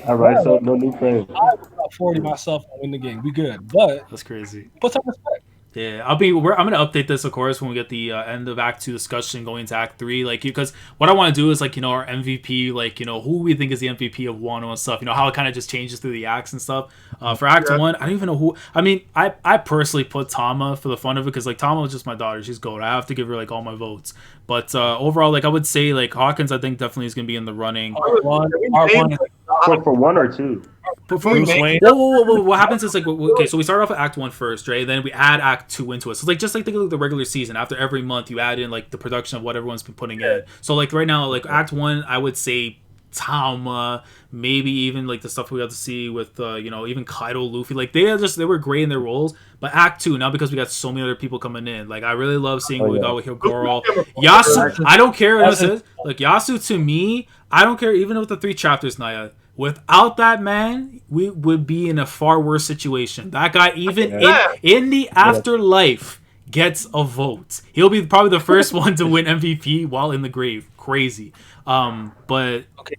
all right, so no new friends. I was about 40 myself and win the game. We good. But that's crazy. Put some respect. Yeah, I'm gonna update this, of course, when we get the end of Act 2 discussion going into Act 3. Like, because what I want to do is, like, our MVP, like, who we think is the MVP of Wano and stuff. How it kind of just changes through the acts and stuff. For Act 1, I don't even know who. I mean, I personally put Tama for the fun of it because, like, Tama was just my daughter. She's gold. I have to give her, like, all my votes. But overall, like, I would say, like, Hawkins, I think definitely is gonna be in the running. For 1 or 2. Whoa. What happens is, like, okay, so we start off with Act 1 first, right? Then we add Act 2 into it. So, like, just like think of the regular season. After every month, you add in, like, the production of what everyone's been putting in. So, like, right now, like, Act 1, I would say Tama, maybe even, like, the stuff we got to see with, even Kaido, Luffy. Like, they were great in their roles. But Act 2, now because we got so many other people coming in, like, I really love seeing what we got with Hiyori. Yasu, I don't care what it is. Like, Yasu, to me, I don't care, even with the 3 chapters, Naya. Without that man, we would be in a far worse situation. That guy, even in the afterlife, gets a vote. He'll be probably the first one to win MVP while in the grave. Crazy. But okay.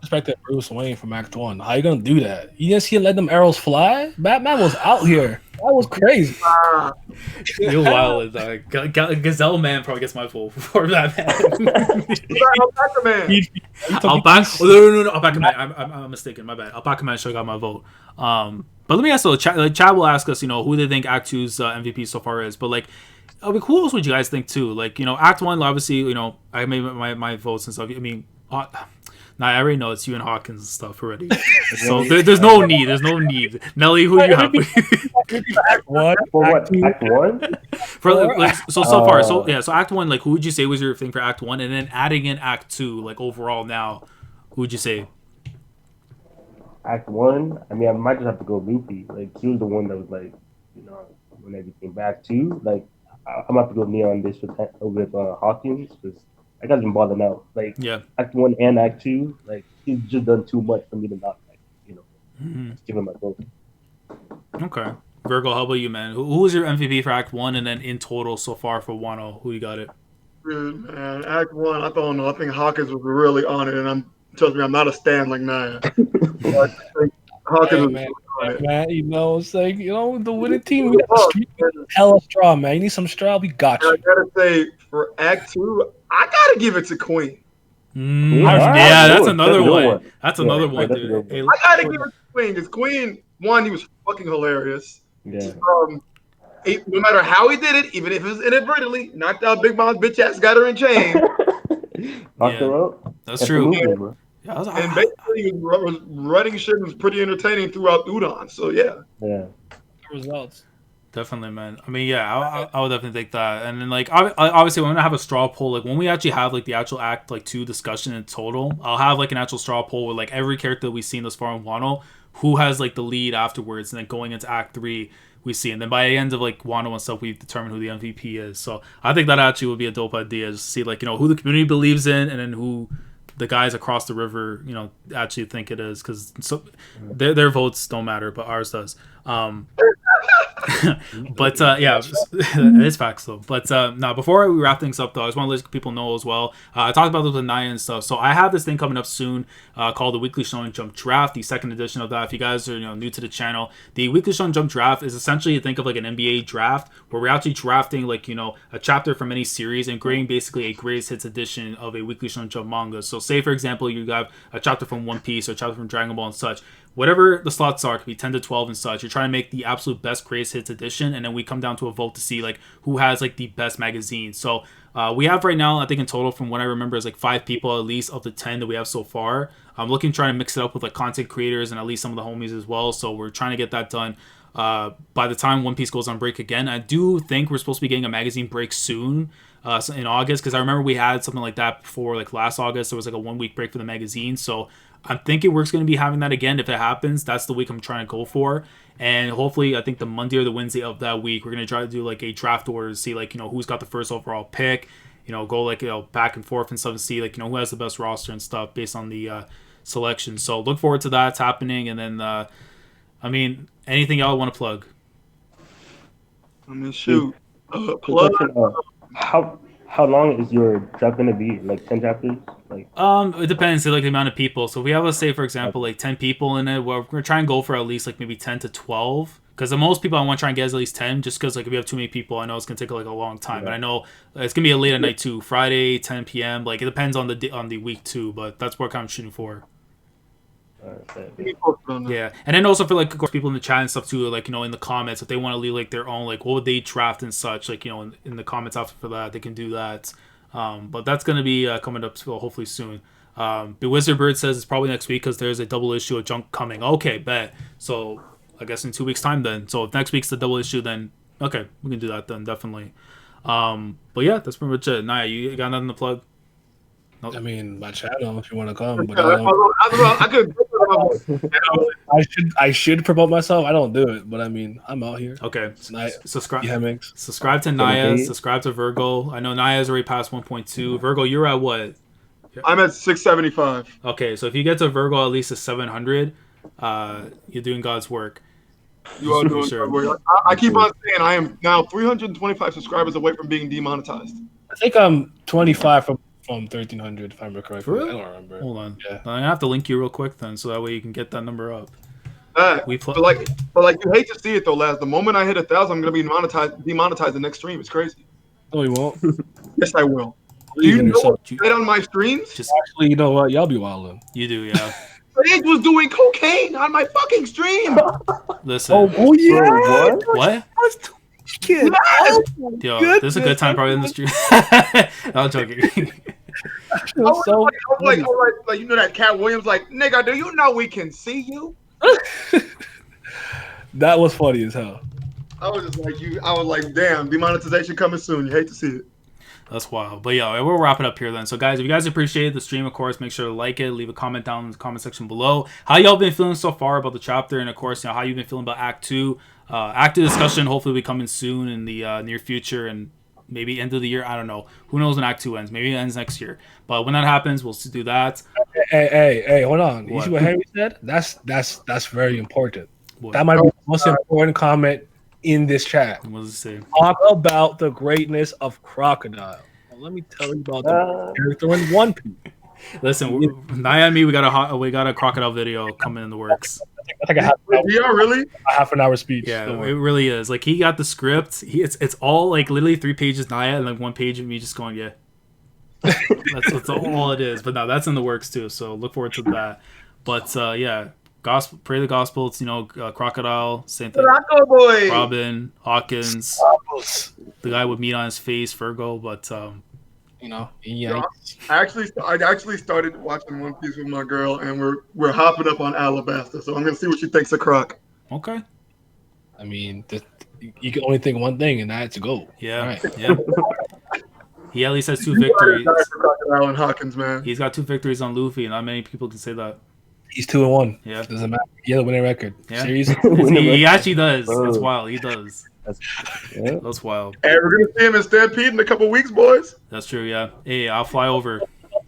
Respect that Bruce Wayne from Act 1. How you gonna do that? You didn't see him let them arrows fly? Batman was out here. That was crazy. You're wild. Gazelle Man probably gets my vote for Batman. Alpaca Man. Alpaca Man. I'm mistaken. My bad. Alpaca Man should have got my vote. But let me ask. So, Chad will ask us, who they think Act 2's MVP so far is. But, like, who else would you guys think too? Like, Act 1, obviously, I made my votes and stuff. I mean, I already know it's you and Hawkins and stuff already. So there's no need. There's no need. Nelly, who you have? Act 1? For what? Act 1? So far. So Act 1, like, who would you say was your thing for Act 1? And then adding in Act 2, like, overall now, who would you say? Act 1? I mean, I might just have to go Luffy. Like, he was the one that was, like, when everything back 2, like, I'm about to go Neon this with Hawkins because I got him balling out. Like, Act 1 and Act 2, like, he's just done too much for me to not, like, just give him my vote. Okay. Virgo, how about you, man? Who was your MVP for Act 1 and then in total so far for Wano? Who you got it? Dude, man, Act 1, I don't know. I think Hawkins was really on it, and trust me, I'm not a stan like Naya. Hawkins was man, what I'm saying? The winning team, we got hella straw, man. You need some straw, we got you. I gotta say, for Act 2, I gotta give it to Queen. That's another one. That's another one, dude. I gotta give it to Queen because Queen, one, he was fucking hilarious. Yeah. No matter how he did it, even if it was inadvertently, knocked out Big Mom's bitch ass, got her in chains. Knocked her out. That's true. And basically, he was running shit and was pretty entertaining throughout Udon. So yeah. Results. Definitely, man. I mean, I would definitely take that. And then, like, obviously, we're gonna have a straw poll. Like, when we actually have, like, the actual Act, like, 2 discussion in total, I'll have, like, an actual straw poll with, like, every character that we've seen thus far in Wano, who has, like, the lead afterwards, and then going into Act 3, we see. And then by the end of, like, Wano and stuff, we've determined who the MVP is. So I think that actually would be a dope idea, just to see, like, who the community believes in, and then who the guys across the river, actually think it is, because their votes don't matter, but ours does. But it's facts though. But now, before we wrap things up though, I just want to let people know as well. I talked about this with Naya and stuff. So I have this thing coming up soon called the Weekly Shonen Jump Draft, the second edition of that. If you guys are new to the channel, the Weekly Shonen Jump Draft is essentially, think of like an NBA draft where we're actually drafting like a chapter from any series and grading basically a greatest hits edition of a Weekly Shonen Jump manga. So say for example you have a chapter from One Piece or a chapter from Dragon Ball and such. Whatever the slots are, it could be 10 to 12 and such. You're trying to make the absolute best greatest hits edition, and then we come down to a vote to see like who has like the best magazine. So we have right now, I think in total, from what I remember, is like 5 people at least of the 10 that we have so far. I'm looking trying to mix it up with like content creators and at least some of the homies as well. So we're trying to get that done by the time One Piece goes on break again. I do think we're supposed to be getting a magazine break soon. In August, because I remember we had something like that before, like last August there was like a 1 week break for the magazine. So I'm thinking we're going to be having that again. If it happens, that's the week I'm trying to go for. And hopefully, I think the Monday or the Wednesday of that week, we're going to try to do like a draft order to see like, who's got the first overall pick, go like, back and forth and stuff to see like, who has the best roster and stuff based on the selection. So look forward to that. It's happening. And then, I mean, anything y'all want to plug? I mean, shoot. Plug. How long is your draft gonna be? Like 10 chapters? Like it depends on like the amount of people. So if we have, let's say for example, like 10 people in it, we're gonna try and go for at least like maybe 10 to 12. Because the most people I want to try and get is at least 10, just because like if we have too many people, I know it's gonna take like a long time. And I know it's gonna be a late at night too, Friday 10 p.m. Like it depends on the week too, but that's what I'm shooting for. Yeah, and then also for like of course people in the chat and stuff too, like in the comments if they want to leave like their own like what would they draft and such, like in the comments after for that they can do that. But that's gonna be coming up hopefully soon. The Wizard Bird says it's probably next week because there's a double issue of Junk coming. Okay, bet. So I guess in 2 weeks time then. So if next week's the double issue, then okay, we can do that then definitely. But yeah, that's pretty much it. Naya, you got nothing to plug? Nope. I mean, my channel if you want to come, but I should promote myself. I don't do it, but I mean, I'm out here. Okay, subscribe. Yeah, subscribe to Naya. Subscribe to Virgo. I know Naya's already past 1.2. Virgo, you're at what? I'm at 675. Okay, so if you get to Virgo at least a 700, you're doing God's work. You are doing God's work. I keep on saying I am now 325 subscribers away from being demonetized. I think I'm 25 from 1,300 if I remember correctly. Really? I don't remember. Hold on. Yeah. I'm gonna have to link you real quick then, so that way you can get that number up. But you hate to see it though, Laz. The moment I hit 1,000, I'm gonna be demonetized the next stream. It's crazy. No, you won't. Yes, I will. Do you know what I did on my streams? Actually, you know what? Y'all be wilding. You do, yeah. Sage was doing cocaine on my fucking stream. Listen. Oh yeah. What? Yes. Yo, this is a good time probably in the stream. I'm joking. I was like, you know that Cat Williams, like, nigga, do you know we can see you? That was funny as hell. I was just like, damn, demonetization coming soon. You hate to see it. That's wild. But yeah, we'll wrap it up here then. So guys, if you guys appreciated the stream, of course, make sure to like it, leave a comment down in the comment section below. How y'all been feeling so far about the chapter, and of course, how you've been feeling about Act 2. Act 2 discussion hopefully will be coming soon in the near future, and maybe end of the year. I don't know. Who knows when Act 2 ends? Maybe it ends next year. But when that happens, we'll do that. Hey, hold on. What? You see what Henry said? That's very important. What? That might be the most important comment in this chat. What does it say? Talk about the greatness of Crocodile. Well, let me tell you about the character in One Piece. Listen, Naya and me, we got a Crocodile video coming in the works. That's like a half an hour speech. Yeah, it really is. Like he got the script. It's all like literally 3 pages Naya and like 1 page of me just going, yeah. that's all it is. But no, that's in the works too. So look forward to that. But yeah, gospel, pray the gospel. It's Crocodile, same thing. Robin, Hawkins, the guy with meat on his face, Virgo. But yeah. I actually started watching One Piece with my girl, and we're hopping up on Alabasta. So I'm gonna see what she thinks of Croc. Okay. I mean, you can only think one thing, and that's go. Yeah. Right. Yeah. He at least has 2 victories. Crocodile and Hawkins, man. He's got 2 victories on Luffy, and not many people can say that. He's 2-1. Yeah. Doesn't matter. He has a winning record. Yeah. Series. He actually does. That's wild. He does. That's wild. Hey, we're gonna see him in Stampede in a couple weeks, boys. That's true. Yeah. Hey, I'll fly over.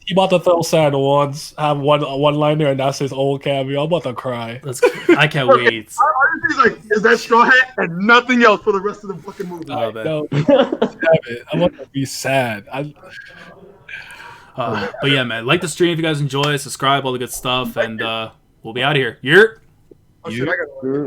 He about to throw sad ones. Have one liner, and that's his old cameo. I'm about to cry. I can't wait. He's like, is that straw hat and nothing else for the rest of the fucking movie? No, I'm about to be sad. But yeah, man, like the stream if you guys enjoy, subscribe, all the good stuff, and we'll be out of here. Oh, shit, I gotta